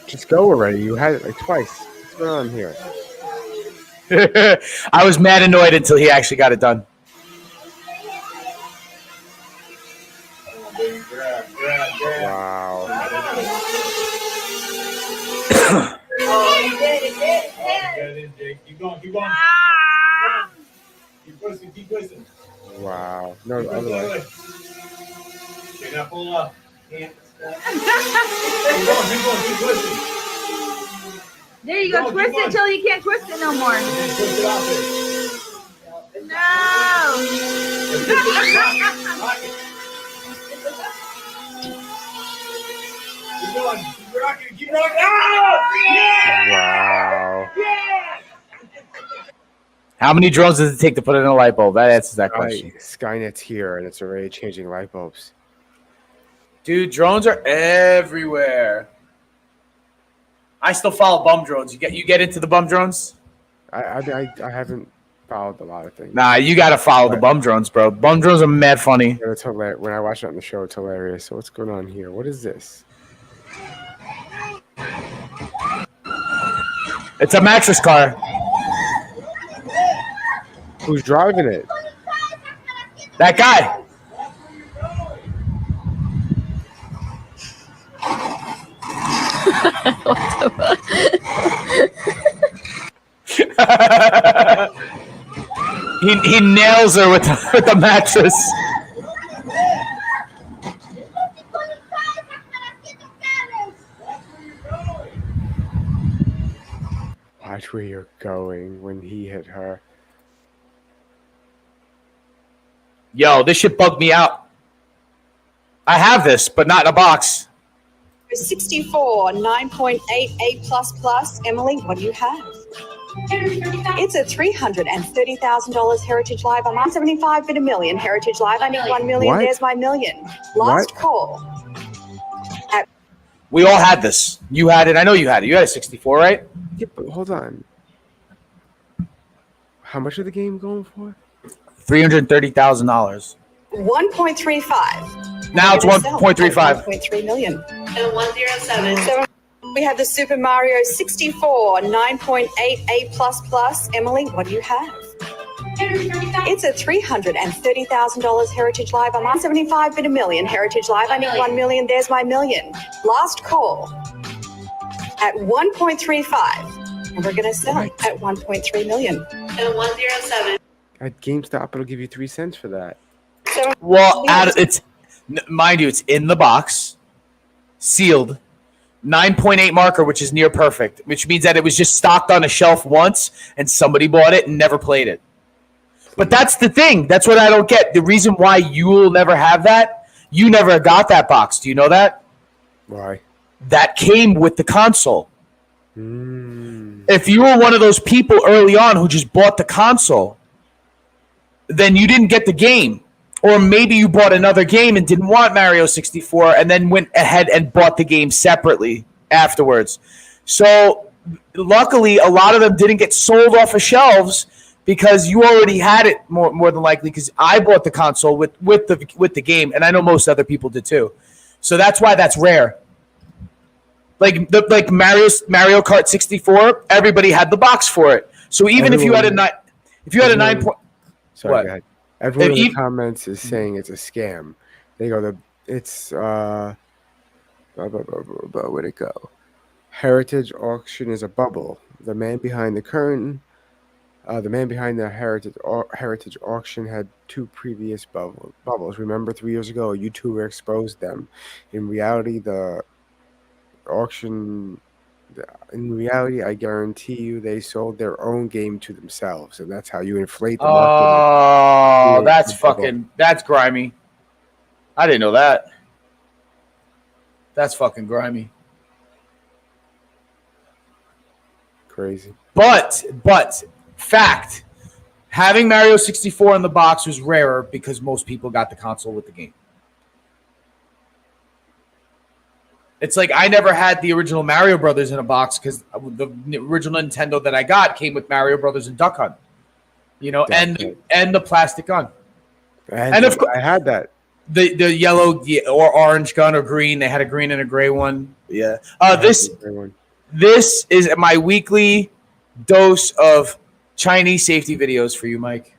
Just go already. You had it like twice. What's going on here? I was mad annoyed until he actually got it done. Wow. Keep going. Keep pushing. Wow. No, the other way. You're not pull up. Keep pushing. There you go. Twist it till you can't twist it no more. No. Keep rocking. Oh! Yeah! Wow. Yeah! How many drones does it take to put in a light bulb? That answers that question. Skynet's here, and it's already changing light bulbs. Dude, drones are everywhere. I still follow bum drones. You get into the bum drones? I haven't followed a lot of things. Nah, you got to follow the bum drones, bro. Bum drones are mad funny. It's hilarious. When I watch it on the show, it's hilarious. So what's going on here? What is this? It's a mattress car. Who's driving it? That guy. he nails her with the mattress. Watch where you're going when he hit her. Yo, this shit bugged me out. I have this, but not in a box. 64, 9.88++. Emily, what do you have? It's a $330,000 Heritage Live. I'm on 75 bid a million. Heritage Live. I need 1 million. What? There's my million. Last call. We all had this. You had it. I know you had it. You had a 64, right? Yeah, but hold on. How much is the game going for? $330,000. 1.35. Now it's 1.35. 1.3 million. And 107. So we have the Super Mario 64, 9.88++. Emily, what do you have? It's a $330,000 Heritage Live. I'm on 75 bid a million. Heritage Live. I need 1 million. There's my million. Last call at 1.35. And we're going to sell it at 1.3 million. And 107. At GameStop, it'll give you 3 cents for that. Well, mind you, it's in the box, sealed, 9.8 marker, which is near perfect, which means that it was just stocked on a shelf once and somebody bought it and never played it. But that's the thing. That's what I don't get. The reason why you will never have that, you never got that box. Do you know that? Why? That came with the console. Mm. If you were one of those people early on who just bought the console, then you didn't get the game. Or maybe you bought another game and didn't want Mario 64 and then went ahead and bought the game separately afterwards. So luckily, a lot of them didn't get sold off of shelves because you already had it more than likely, because I bought the console with the game, and I know most other people did too. So that's why that's rare. Like Mario Kart 64, everybody had the box for it. So even if you had a 9 point, sorry, what? go ahead. Everyone in the comments is saying it's a scam. They go, where'd it go? Heritage auction is a bubble. The man behind the curtain, the man behind the heritage auction had two previous bubbles. Remember, 3 years ago, a YouTuber exposed them. In reality, the auction. In reality, I guarantee you, they sold their own game to themselves, and that's how you inflate the market. Oh, that's grimy. I didn't know that. That's fucking grimy. Crazy. But fact, having Mario 64 in the box was rarer because most people got the console with the game. It's like I never had the original Mario Brothers in a box because the original Nintendo that I got came with Mario Brothers and Duck Hunt, and the plastic gun. And of course, I had that. The yellow or orange gun or green. They had a green and a gray one. Yeah. This is my weekly dose of Chinese safety videos for you, Mike.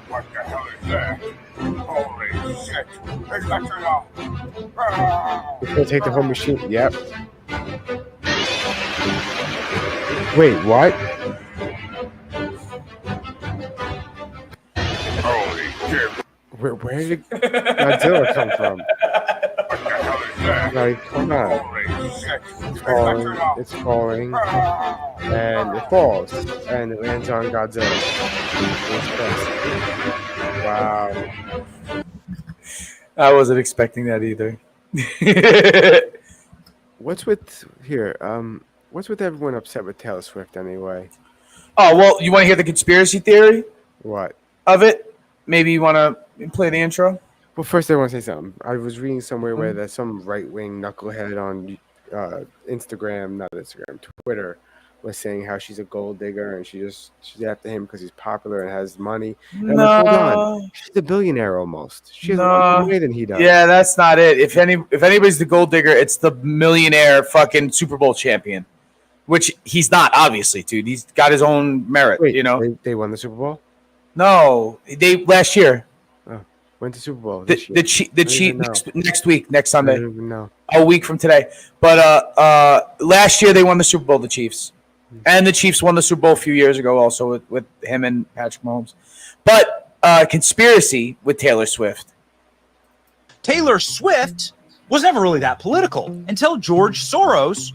What the hell is that? Holy shit. It's got It's gonna take the whole machine. Yep. Wait, what? Holy shit. Where did Godzilla come from? Like, come on. It's falling, and it falls, and it lands on Godzilla. Wow. I wasn't expecting that either. What's with everyone upset with Taylor Swift anyway? Oh, well, you want to hear the conspiracy theory? What? Of it? Maybe you want to play the intro? Well, first I want to say something. I was reading somewhere where there's some right-wing knucklehead on Twitter was saying how she's a gold digger and she's after him because he's popular and has money. And I'm like, hold on, she's a billionaire almost. She has more money than he does. Yeah, that's not it. If anybody's the gold digger, it's the millionaire fucking Super Bowl champion, which he's not, obviously, dude. He's got his own merit. Wait, they won the Super Bowl? No, they last year. Went to Super Bowl. This year. The Chiefs next week, next Sunday. I don't even know. A week from today. But last year they won the Super Bowl, the Chiefs. And the Chiefs won the Super Bowl a few years ago also with him and Patrick Mahomes. But conspiracy with Taylor Swift. Taylor Swift was never really that political until George Soros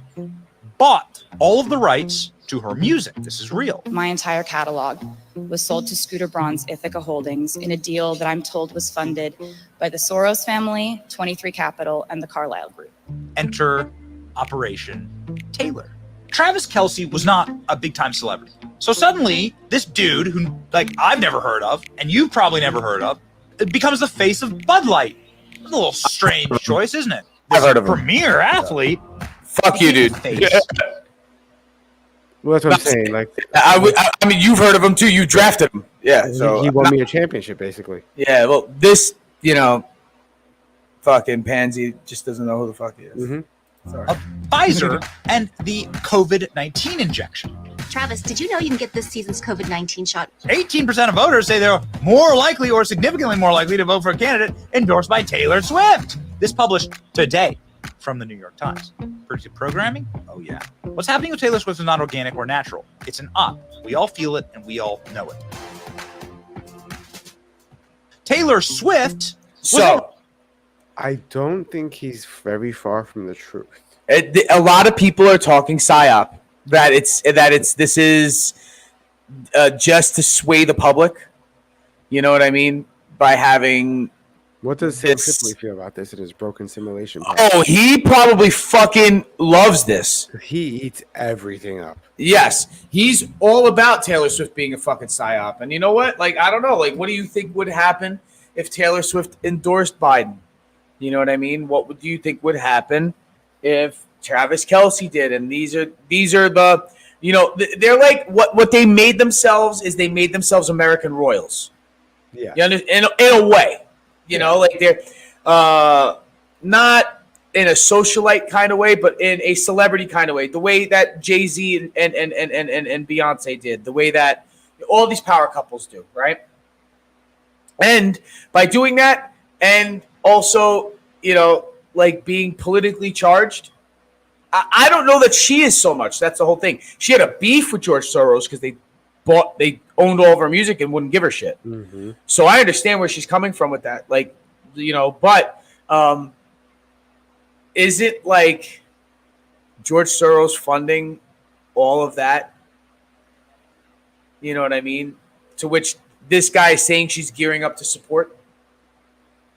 bought all of the rights to her music. This is real. My entire catalog was sold to Scooter Braun's Ithaca Holdings in a deal that I'm told was funded by the Soros family, 23 Capital, and the Carlyle Group. Enter Operation Taylor. Travis Kelce was not a big-time celebrity. So suddenly, this dude who, I've never heard of, and you've probably never heard of, becomes the face of Bud Light. It's a little strange choice, isn't it? I've heard of him. Premier athlete. Fuck you, dude. Well, that's what I'm saying. I mean, you've heard of him too. You drafted him. Yeah. So he won me a championship, basically. Yeah. Well, this, fucking pansy just doesn't know who the fuck he is. Mm-hmm. Sorry. Pfizer and the COVID-19 injection. Travis, did you know you can get this season's COVID-19 shot? 18% of voters say they're more likely or significantly more likely to vote for a candidate endorsed by Taylor Swift. This published today from the New York Times. Predictive programming? Oh, yeah. What's happening with Taylor Swift is not organic or natural. It's an op. We all feel it and we all know it. Taylor Swift. I don't think he's very far from the truth. A lot of people are talking psyop this is just to sway the public. You know what I mean? By having. What does Sam Tripoli feel about this and his broken simulation? Oh, he probably fucking loves this. He eats everything up. Yes, he's all about Taylor Swift being a fucking psyop. And you know what? I don't know. What do you think would happen if Taylor Swift endorsed Biden? You know what I mean? What do you think would happen if Travis Kelce did? And these are the, they're like what they made themselves is they made themselves American royals. Yeah. You understand? In a way. They're not in a socialite kind of way, but in a celebrity kind of way. The way that Jay-Z and Beyonce did, the way that all these power couples do, right? And by doing that, and also, being politically charged, I don't know that she is so much. That's the whole thing. She had a beef with George Soros because they owned all of her music and wouldn't give her shit. Mm-hmm. So I understand where she's coming from with that. Like, but is it like George Soros funding all of that? You know what I mean? To which this guy is saying she's gearing up to support.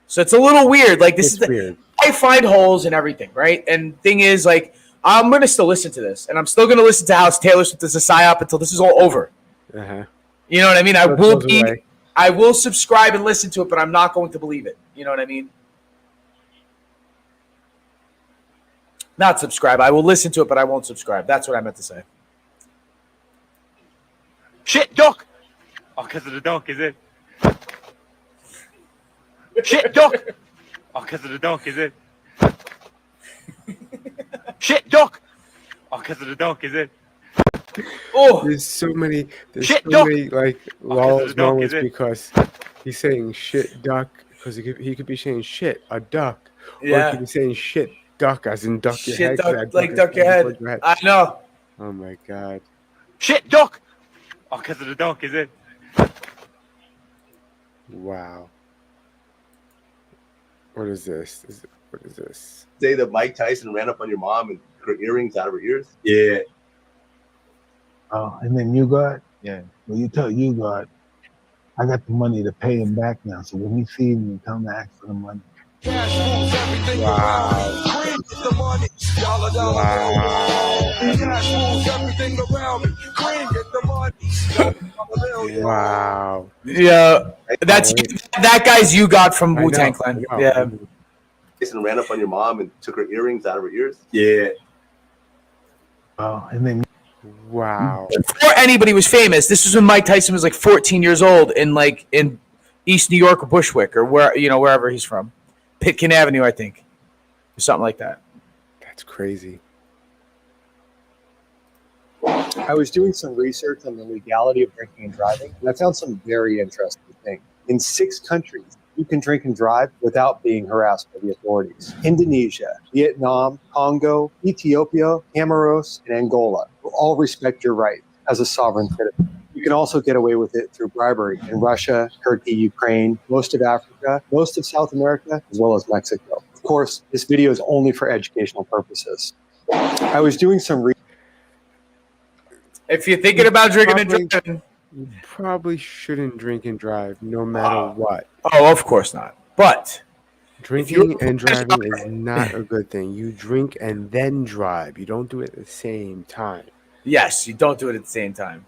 So it's a little weird. Like this is weird. I find holes in everything, right? And thing is, like, I'm gonna still listen to this, and I'm still gonna listen to how Taylor Swift is a psyop until this is all over. Uh-huh. You know what I mean? I will subscribe and listen to it, but I'm not going to believe it. You know what I mean? Not subscribe. I will listen to it, but I won't subscribe. That's what I meant to say. Shit, duck! Oh, because of the dunk, is it? Shit, duck! Oh, because of the dunk, is it? Shit, duck! Oh, because of the dunk, is it? Oh, there's so many shit, many like lost dunk, moments is it? because he's saying shit duck because he could be saying shit a duck, or Yeah. he could be saying shit duck as in duck your head. Duck your head. I know. Oh my god. Shit, duck! Oh, because of the dunk, is it? Wow. What is this? What is this? Say that Mike Tyson ran up on your mom and took her earrings out of her ears? Yeah. Oh, and then you got, well, you tell you got, I got the money to pay him back now. So when he sees me, tell him to ask for the money. Wow. Yeah, that guy's you got from Wu-Tang Clan. Yeah. Tyson ran up on your mom and took her earrings out of her ears? Yeah. Oh, and then wow. Before anybody was famous, this was when Mike Tyson was like 14 years old in East New York or Bushwick or wherever he's from. Pitkin Avenue, I think. Or something like that. That's crazy. I was doing some research on the legality of drinking and driving, and I found some very interesting things. In 6 countries, you can drink and drive without being harassed by the authorities. Indonesia, Vietnam, Congo, Ethiopia, Comoros, and Angola will all respect your rights as a sovereign citizen. You can also get away with it through bribery in Russia, Turkey, Ukraine, most of Africa, most of South America, as well as Mexico. Of course, this video is only for educational purposes. I was doing some research. If you're thinking about drinking and driving, you probably shouldn't drink and drive no matter what. Oh, of course not. But drinking and driving is not a good thing. You drink and then drive. You don't do it at the same time. Yes, you don't do it at the same time.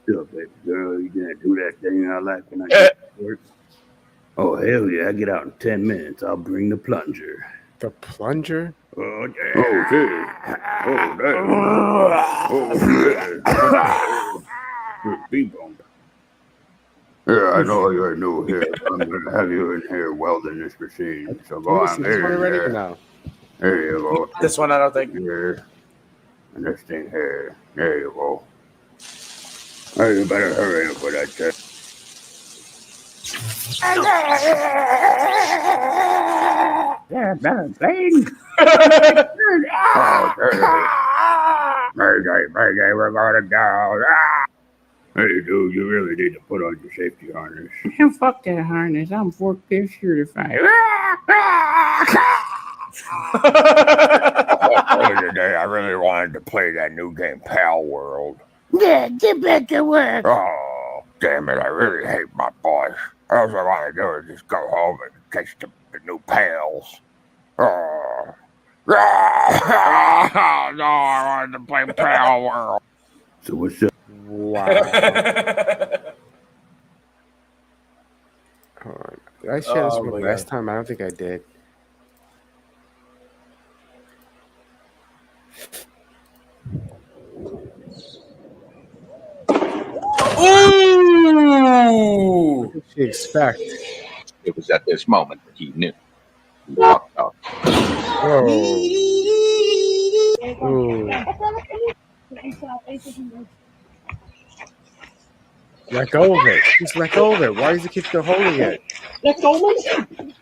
Sure, baby girl, you gonna do that thing I like when I get to work? Oh, hell yeah, I get out in 10 minutes. I'll bring the plunger. The plunger? Oh, yeah. Oh, yeah. Oh, damn. Yeah, I know you're new here. I'm going to have you in here welding this machine. So go on. There you go. This one, I don't think. Here. And this thing here. There you go. Oh, you better hurry up with that test. Yeah, better plane. Oh, Mayday, we're going down. Hey, dude, you really need to put on your safety harness. Fuck that harness. I'm forklift certified. Today, I really wanted to play that new game, Pal World. Yeah, get back to work. Oh, damn it, I really hate my boss. All I want to do is just go home and catch the new pals. Oh. No, I wanted to play Pal World. So what's up? Wow. Hold on. Did I share this one last time? I don't think I did. Ooh! What did she expect? It was at this moment that he knew. He walked out. Whoa. Ooh. Let go of it. Just let go of it. Why does the kid still holding it? Let go of it.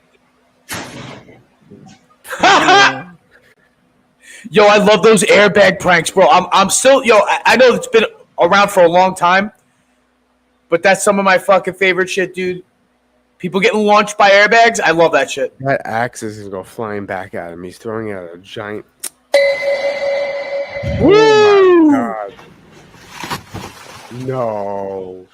Yo, I love those airbag pranks, bro. I'm still, I know it's been around for a long time, but that's some of my fucking favorite shit, dude. People getting launched by airbags. I love that shit. That axe is gonna go flying back at him. He's throwing out a giant. Woo! Oh my god! No.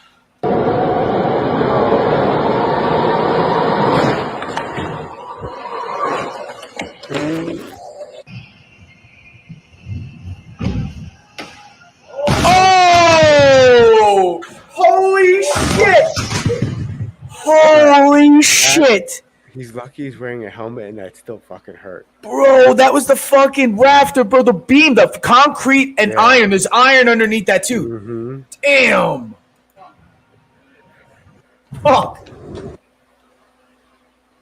Oh! Holy shit! Holy shit! He's lucky he's wearing a helmet and that still fucking hurt. Bro, that was the fucking rafter, bro. The beam, the concrete and iron. There's iron underneath that too. Mm-hmm. Damn. Fuck.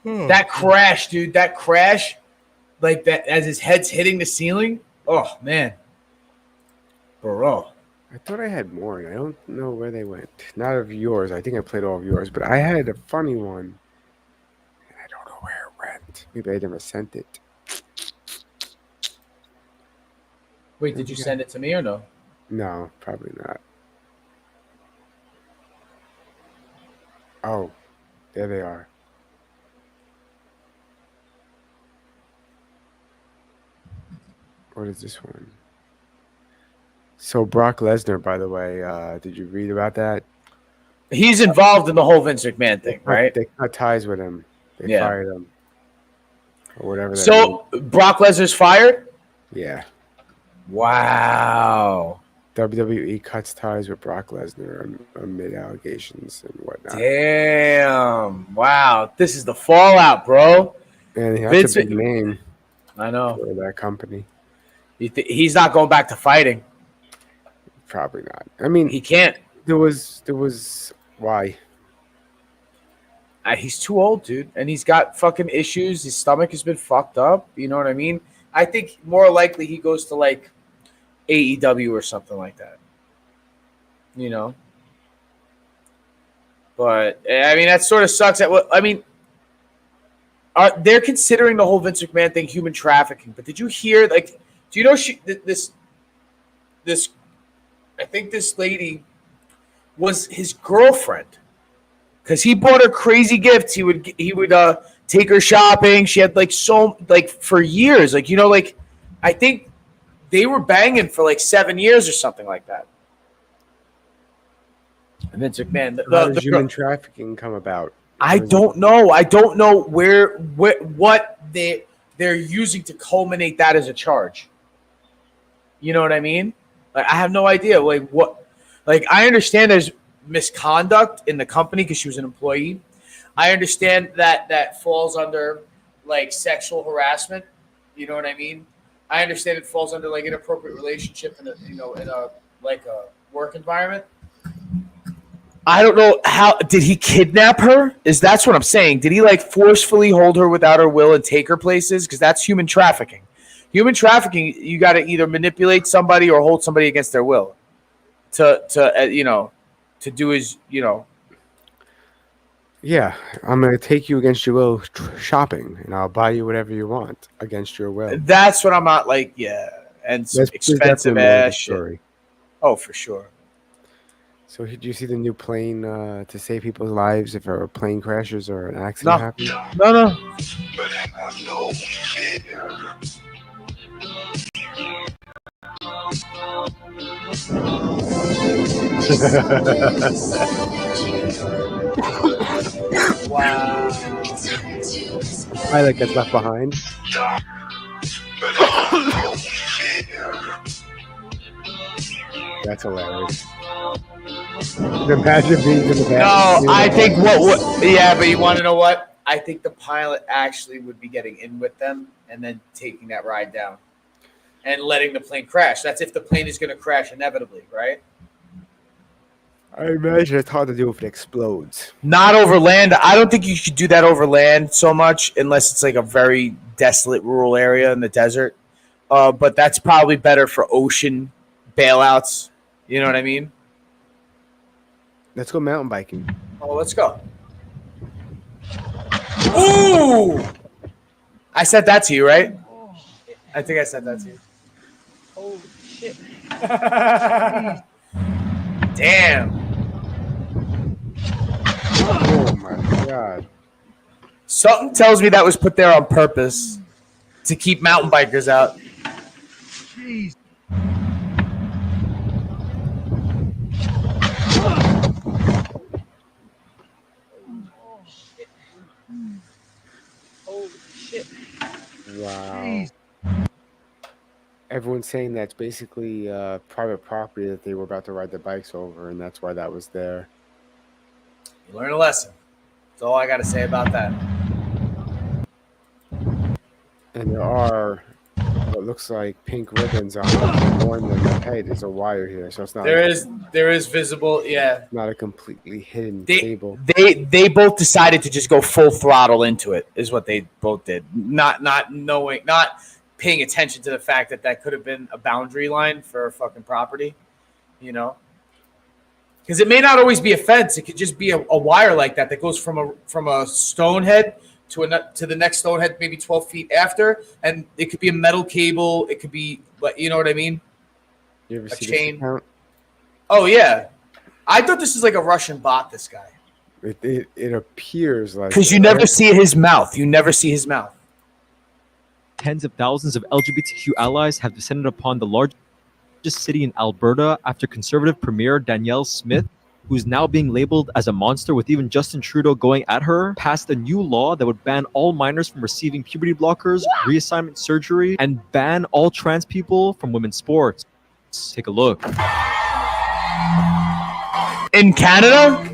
That crash, dude. That crash, like that, as his head's hitting the ceiling. Oh man, bro. I thought I had more, and I don't know where they went. Not of yours. I think I played all of yours, but I had a funny one, and I don't know where it went. Maybe I never sent it. Wait, did you send it to me or no? No, probably not. Oh, there they are. What is this one? So Brock Lesnar, by the way, did you read about that? He's involved in the whole Vince McMahon thing, right? They cut ties with him. They Yeah. fired him. Or whatever that So Brock Lesnar's fired? means. Yeah. Wow. WWE cuts ties with Brock Lesnar amid allegations and whatnot. Damn. Wow. This is the fallout, bro. And that's Vince- a big name I know. for that company. He's not going back to fighting. Probably not. I mean, He can't. there was why? He's too old, dude. And he's got fucking issues. His stomach has been fucked up. You know what I mean? I think more likely he goes to like AEW or something like that. You know? But, I mean, that sort of sucks. I mean, they're considering the whole Vince McMahon thing human trafficking. But did you hear, like, do you know this, I think this lady was his girlfriend. Because he bought her crazy gifts. He would take her shopping. She had for years. Like, you know, like, I think they were banging for like 7 years or something like that. And Vince McMahon. How does human trafficking come about? I don't know. I don't know what they're using to culminate that as a charge. You know what I mean? Like, I have no idea. Like, what? Like, I understand there's misconduct in the company because she was an employee. I understand that falls under like sexual harassment. You know what I mean? I understand it falls under like inappropriate relationship in a work environment. I don't know how did he kidnap her? That's what I'm saying. Did he like forcefully hold her without her will and take her places? Because that's human trafficking. Human trafficking, you got to either manipulate somebody or hold somebody against their will to do his, Yeah, I'm going to take you against your will shopping, and I'll buy you whatever you want against your will. That's what I'm not like, yeah. And That's expensive definitely more of the ass shit. story. Oh, for sure. So did you see the new plane to save people's lives if a plane crashes or an accident happens? No. But have no fear. Wow. Pilot gets left behind. That's hilarious. Imagine being in the back. No, I think yeah, but you want to know what? I think the pilot actually would be getting in with them and then taking that ride down and letting the plane crash. That's if the plane is going to crash inevitably, right? I imagine it's hard to do if it explodes. Not over land. I don't think you should do that over land so much unless it's like a very desolate rural area in the desert. But that's probably better for ocean bailouts. You know what I mean? Let's go mountain biking. Oh, let's go. Ooh! I said that to you, right? I think I said that to you. Oh shit! Damn. Oh my god. Something tells me that was put there on purpose to keep mountain bikers out. Jeez. Oh shit! Wow. Everyone's saying that's basically private property that they were about to ride the bikes over, and that's why that was there. You learn a lesson. That's all I got to say about that. And there are what looks like pink ribbons on it to warn them that, hey, there's a wire here, so it's not. There is visible, yeah. Not a completely hidden They cable. they both decided to just go full throttle into it. Is what they both did. Not knowing, not paying attention to the fact that could have been a boundary line for a fucking property, you know. Because it may not always be a fence; it could just be a wire like that goes from a stone head to the next stone head, maybe 12 feet after, and it could be a metal cable. It could be, you know what I mean? You ever A see chain. this account? Oh yeah, I thought this was like a Russian bot. This guy, It appears like, because you never see his mouth. You never see his mouth. Tens of thousands of LGBTQ allies have descended upon the largest city in Alberta after Conservative Premier Danielle Smith, who's now being labeled as a monster with even Justin Trudeau going at her, passed a new law that would ban all minors from receiving puberty blockers, reassignment surgery, and ban all trans people from women's sports. Let's take a look. In Canada?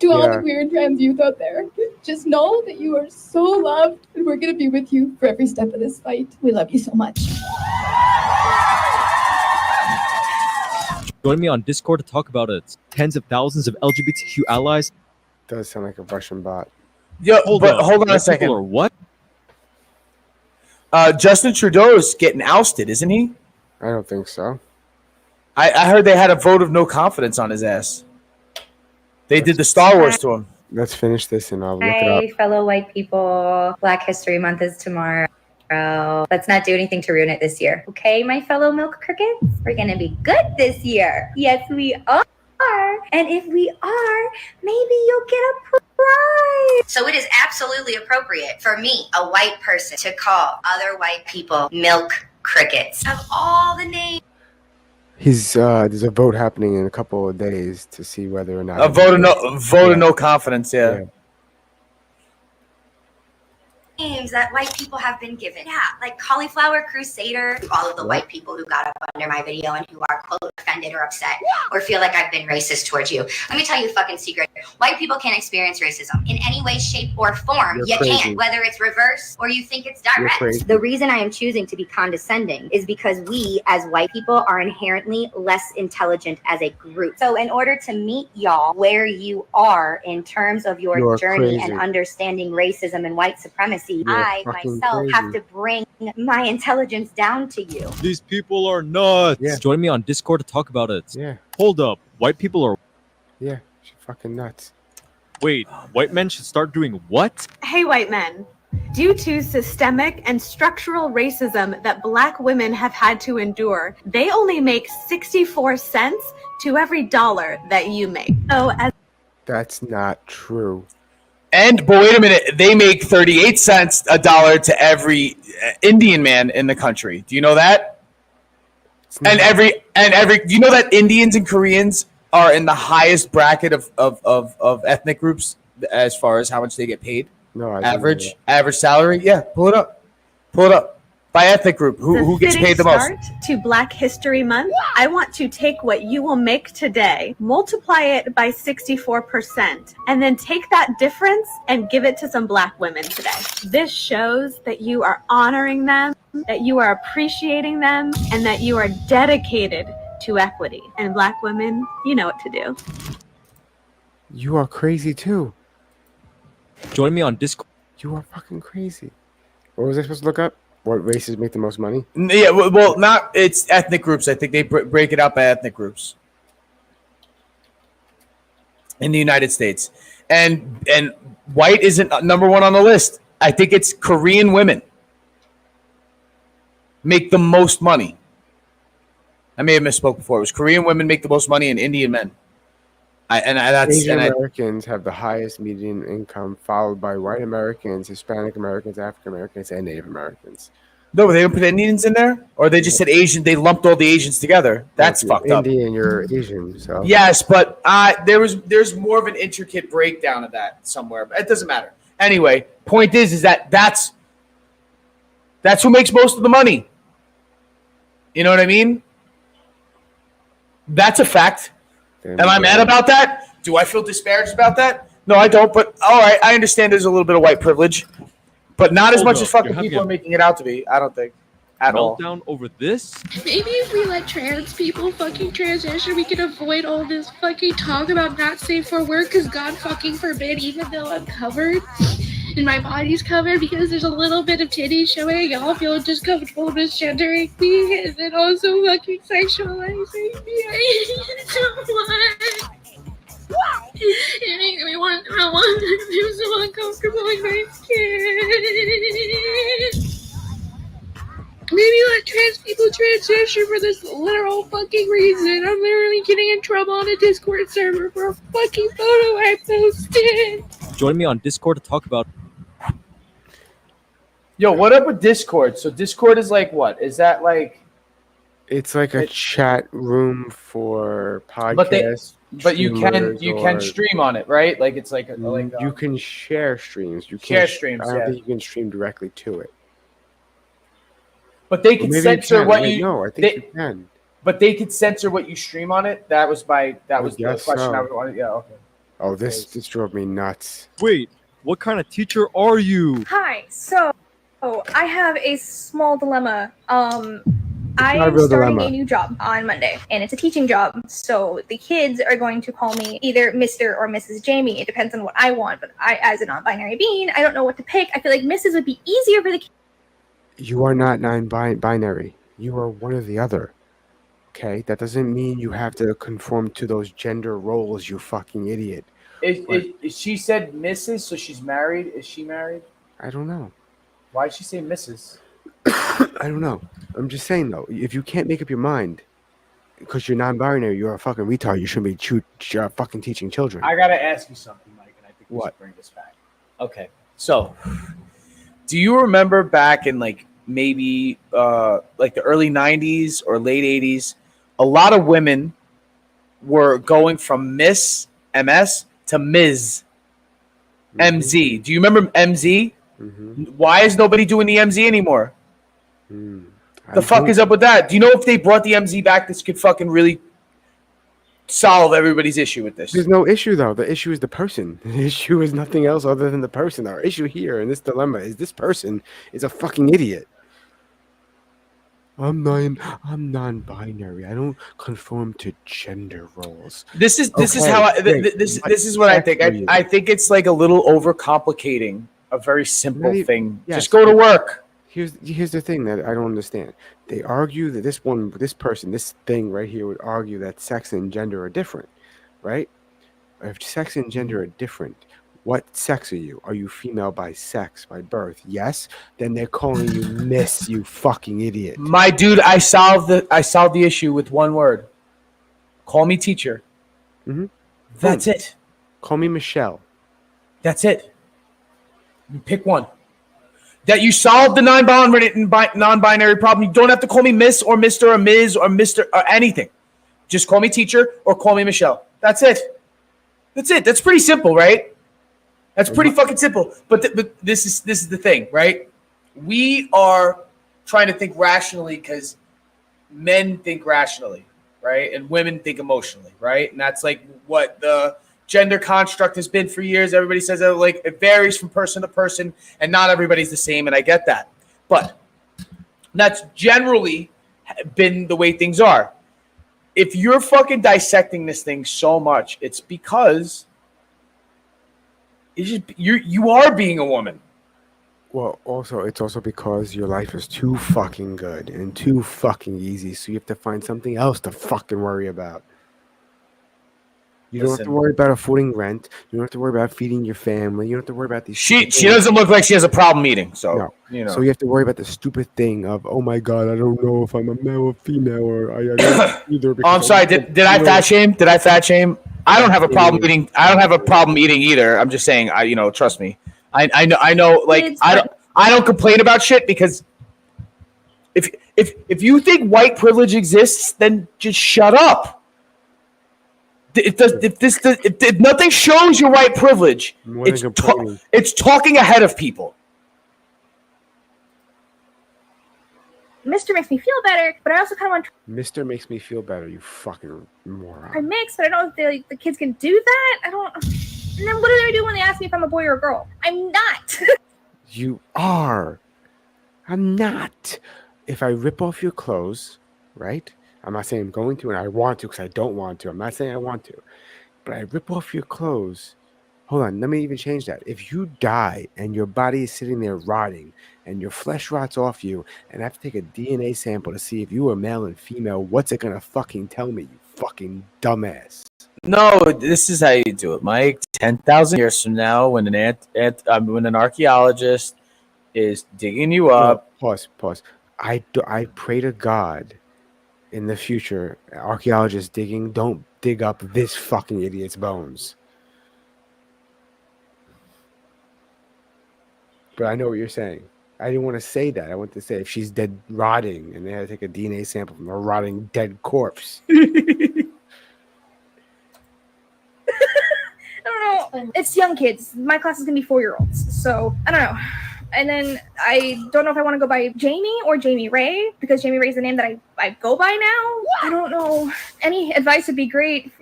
To all the weird trans youth out there, just know that you are so loved and we're going to be with you for every step of this fight. We love you so much. Join me on Discord to talk about it. Tens of thousands of LGBTQ allies. Does sound like a Russian bot. Yeah, hold on a second. Or what? Justin Trudeau is getting ousted, isn't he? I don't think so. I heard they had a vote of no confidence on his ass. They did the Star Wars to him. Let's finish this and I'll look it up. Hi, fellow white people. Black History Month is tomorrow. Let's not do anything to ruin it this year. Okay, my fellow milk crickets? We're going to be good this year. Yes, we are. And if we are, maybe you'll get a prize. So it is absolutely appropriate for me, a white person, to call other white people milk crickets. Of all the names. There's a vote happening in a couple of days to see whether or not A vote of no confidence. Yeah. Names that white people have been given. Yeah, like Cauliflower Crusader. All of the white people who got up under my video and who are, quote, offended or upset or feel like I've been racist towards you. Let me tell you a fucking secret. White people can't experience racism in any way, shape, or form. You're You crazy. can't, whether it's reverse or you think it's You're direct. crazy. The reason I am choosing to be condescending is because we, as white people, are inherently less intelligent as a group. So in order to meet y'all where you are in terms of your You're journey crazy. and understanding racism and white supremacy, You're I fucking myself crazy. have to bring my intelligence down to you. These people are nuts. Yeah. Join me on Discord to talk about it. Yeah. Hold up. White people are... Yeah, she's fucking nuts. Wait, white men should start doing what? Hey, white men. Due to systemic and structural racism that Black women have had to endure, they only make 64 cents to every dollar that you make. So as That's not true. But wait a minute, they make 38 cents a dollar to every Indian man in the country. Do you know that? And every you know that Indians and Koreans are in the highest bracket of ethnic groups as far as how much they get paid? No, I didn't know average salary. Yeah, pull it up by ethnic group. Who gets fitting paid the most? start to Black History Month, I want to take what you will make today, multiply it by 64%, and then take that difference and give it to some Black women today. This shows that you are honoring them, that you are appreciating them, and that you are dedicated to equity. And Black women, you know what to do. You are crazy too. Join me on Discord. You are fucking crazy. What was I supposed to look up? What races make the most money? Yeah, well, not it's ethnic groups. I think they break it out by ethnic groups in the United States, and white isn't number one on the list. I think it's Korean women make the most money. I may have misspoke before. It was Korean women make the most money and Indian men. Asian Americans have the highest median income, followed by white Americans, Hispanic Americans, African Americans, and Native Americans. No, they didn't put Indians in there, or they just said Asian. They lumped all the Asians together. That's fucked up. Indian, you're Asian, so Yes, but there's more of an intricate breakdown of that somewhere. But it doesn't matter. Anyway, point is that that's who makes most of the money. You know what I mean? That's a fact. Am I mad about that? Do I feel disparaged about that? No, I don't. But all right, I understand there's a little bit of white privilege, but not as much as fucking people are making it out to be. I don't think at all. Meltdown over this? Maybe if we let trans people fucking transition, we can avoid all this fucking talk about not safe for work, because God fucking forbid, even though I'm covered and my body's covered, because there's a little bit of titty showing, I'll feel just comfortable misgendering me and then also fucking sexualizing me. I hate it so much. It makes me want to feel so uncomfortable in my skin. Maybe let trans people transition for this literal fucking reason. I'm literally getting in trouble on a Discord server for a fucking photo I posted. Join me on Discord to talk about. Yo, what up with Discord? So Discord is like what? Is that like? It's like a chat room for podcasts. But you can stream on it, right? Like it's like you can share streams. You share can't streams. I don't think you can stream directly to it. But they can censor what you. No, I think you can. But they could censor what you stream on it. That was the question I wanted. Yeah. Okay. Oh, this drove me nuts. Wait, what kind of teacher are you? Hi. So, I have a small dilemma. I not a am real starting dilemma. a new job on Monday, and it's a teaching job. So the kids are going to call me either Mr. or Mrs. Jamie. It depends on what I want. But I, as a non-binary being, I don't know what to pick. I feel like Mrs. would be easier for the kids. You are not non-binary. You are one or the other. Okay, that doesn't mean you have to conform to those gender roles. You fucking idiot. She said Mrs., so she's married. Is she married? I don't know. Why did she say Mrs.? I don't know. I'm just saying though, if you can't make up your mind because you're non-binary, you're a fucking retard. You shouldn't be fucking teaching children. I gotta ask you something, Mike, and I think we What? should bring this back. Okay, so do you remember back in like maybe like the early 90s or late 80s, a lot of women were going from Miss MS to Ms. MZ. Do you remember MZ? Why is nobody doing the MZ anymore? The fuck is up with that? Do you know if they brought the MZ back, this could fucking really solve everybody's issue with this? There's no issue though. The issue is the person. The issue is nothing else other than the person. Our issue here in this dilemma is this person is a fucking idiot. I'm non-binary. I don't conform to gender roles. This is how this is what I think. I think it's like a little overcomplicating a very simple thing. Yes. Just go to work. Here's the thing that I don't understand. They argue that this thing right here would argue that sex and gender are different, right? If sex and gender are different, what sex are you? Are you female by sex, by birth? Yes. Then they're calling you Miss, you fucking idiot. My dude, I solved the issue with one word. Call me teacher. That's it. Call me Michelle. That's it. You pick one. That you solved the non-binary problem. You don't have to call me Miss or Mr. or Ms. or Mr. or anything. Just call me teacher or call me Michelle. That's it. That's it. That's pretty simple, right? That's pretty fucking simple. But this is the thing, right? We are trying to think rationally because men think rationally, right? And women think emotionally, right? And that's like what the gender construct has been for years. Everybody says that like it varies from person to person, and not everybody's the same, and I get that. But that's generally been the way things are. If you're fucking dissecting this thing so much, it's because you are being a woman. Well, it's also because your life is too fucking good and too fucking easy, so you have to find something else to fucking worry about. You don't have to worry about affording rent. You don't have to worry about feeding your family. You don't have to worry about these. She doesn't look like she has a problem eating. So No. you know. So you have to worry about the stupid thing of, oh my god, I don't know if I'm a male or female, or I don't either. Oh, I'm sorry. Did I fat shame? Did I fat shame? I don't have a problem eating. I don't have a problem eating either. I'm just saying. Trust me. I know. Like I don't complain about shit because if you think white privilege exists, then just shut up. If nothing shows your white privilege, it's talking ahead of people. Mr. makes me feel better, but I also kind of want to Mr. makes me feel better, you fucking moron. try mix, but I don't know if the kids can do that. I don't. And then what do they do when they ask me if I'm a boy or a girl? I'm not. You are. I'm not. If I rip off your clothes, right? I'm not saying I'm going to, and I want to because I don't want to. I'm not saying I want to. But I rip off your clothes. Hold on, let me even change that. If you die and your body is sitting there rotting and your flesh rots off you and I have to take a DNA sample to see if you are male and female, what's it going to fucking tell me, you fucking dumbass? No, this is how you do it, Mike. 10,000 years from now, when an archaeologist is digging you up. Pause. I pray to God in the future, archaeologists don't dig up this fucking idiot's bones. But I know what you're saying. I didn't want to say that. I want to say if she's dead rotting and they had to take a DNA sample from a rotting dead corpse. I don't know. It's young kids. My class is gonna be 4-year-olds, so I don't know. And then I don't know if I want to go by Jamie or Jamie Ray, because Jamie Ray is the name that I go by now. I don't know. Any advice would be great.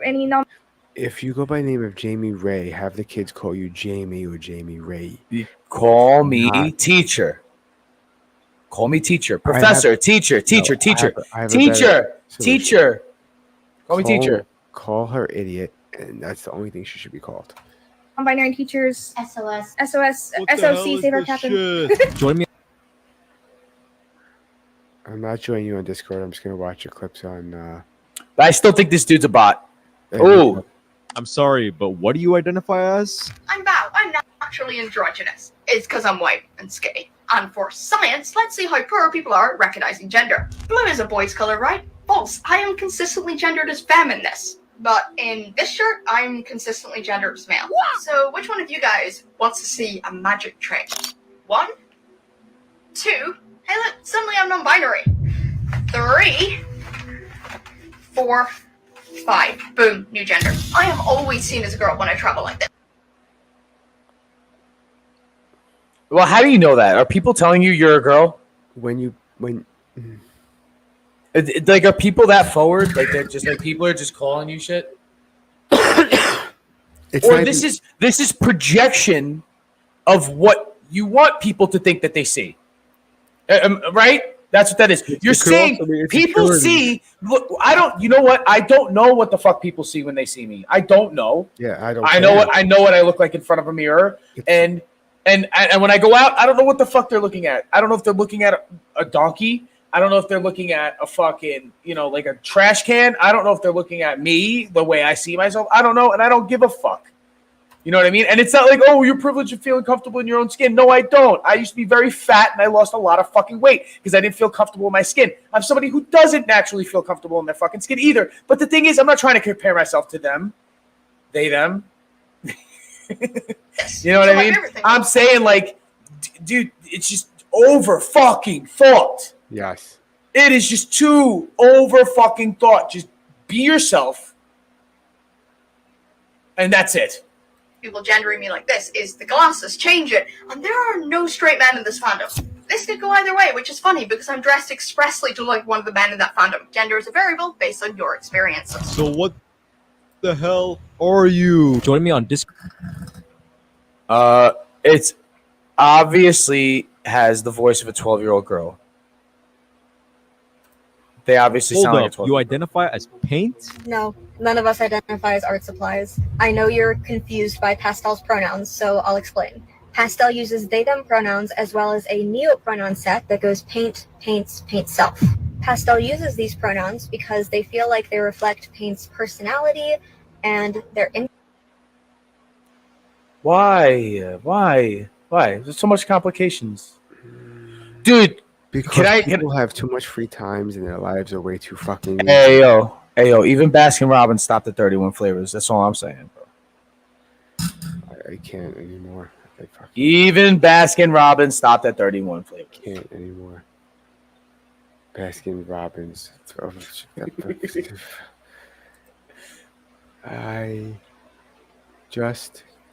If you go by the name of Jamie Ray, have the kids call you Jamie or Jamie Ray. Call me teacher. Call me teacher. Professor, teacher. Teacher. Call me teacher. Call her idiot, and that's the only thing she should be called. Non-binary teachers. SOS. SOC, Save Our Captain. Join me. I'm not joining you on Discord. I'm just going to watch your clips on... But I still think this dude's a bot. Oh. I'm sorry, but what do you identify as? I'm Bao. I'm naturally androgynous. It's because I'm white and skinny. And for science, let's see how poor people are at recognizing gender. Blue is a boy's color, right? False. I am consistently gendered as feminist. But in this shirt, I'm consistently gendered as male. So which one of you guys wants to see a magic trick? 1, 2, hey look, suddenly I'm non-binary. 3, 4, 5. Boom, new gender. I am always seen as a girl when I travel like this. Well, how do you know that? Are people telling you you're a girl? Like, are people that forward? Like, they're just like people are just calling you shit. Or this is projection of what you want people to think that they see. Right? That's what that is. You're saying people see. Look, I don't. You know what? I don't know what the fuck people see when they see me. I don't know. Yeah, I don't. I know what I look like in front of a mirror, and when I go out, I don't know what the fuck they're looking at. I don't know if they're looking at a donkey. I don't know if they're looking at a fucking, like a trash can. I don't know if they're looking at me the way I see myself. I don't know, and I don't give a fuck. You know what I mean? And it's not like, oh, you're privileged of feeling comfortable in your own skin. No, I don't. I used to be very fat, and I lost a lot of fucking weight because I didn't feel comfortable in my skin. I'm somebody who doesn't naturally feel comfortable in their fucking skin either. But the thing is, I'm not trying to compare myself to them. They, them. You know what I mean? I'm saying, like, dude, it's just over fucking thought. Yes. It is just too over fucking thought. Just be yourself. And that's it. People gendering me like this is the glasses, change it. And there are no straight men in this fandom. This could go either way, which is funny because I'm dressed expressly to look like one of the men in that fandom. Gender is a variable based on your experiences. So what the hell are you? Join me on Discord. It's obviously has the voice of a 12-year-old girl. They obviously Hold sound up. like a 12-year-old. You identify as paint? No, none of us identify as art supplies. I know you're confused by Pastel's pronouns, so I'll explain. Pastel uses they-them pronouns as well as a neo-pronoun set that goes paint, paints, paint self. Pastel uses these pronouns because they feel like they reflect Paint's personality and their Why? There's so much complications, dude. Because people have too much free times and their lives are way too fucking. Hey yo, even Baskin Robbins stopped at 31 flavors. That's all I'm saying, bro. I can't anymore. Even Baskin Robbins stopped at 31 flavors. Can't anymore. Baskin Robbins.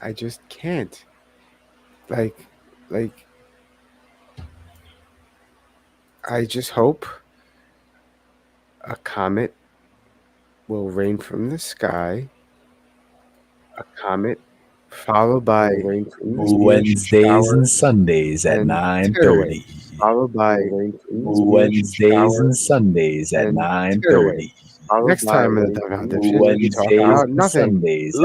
I just can't. Like, I just hope a comet will rain from the sky. A comet followed by rain from the Wednesdays and Sundays at 9:30. Followed by Wednesdays and Sundays at 9:30. Next time in the Dumbfounded Dipshit, we talk Wednesdays about and nothing. Sundays.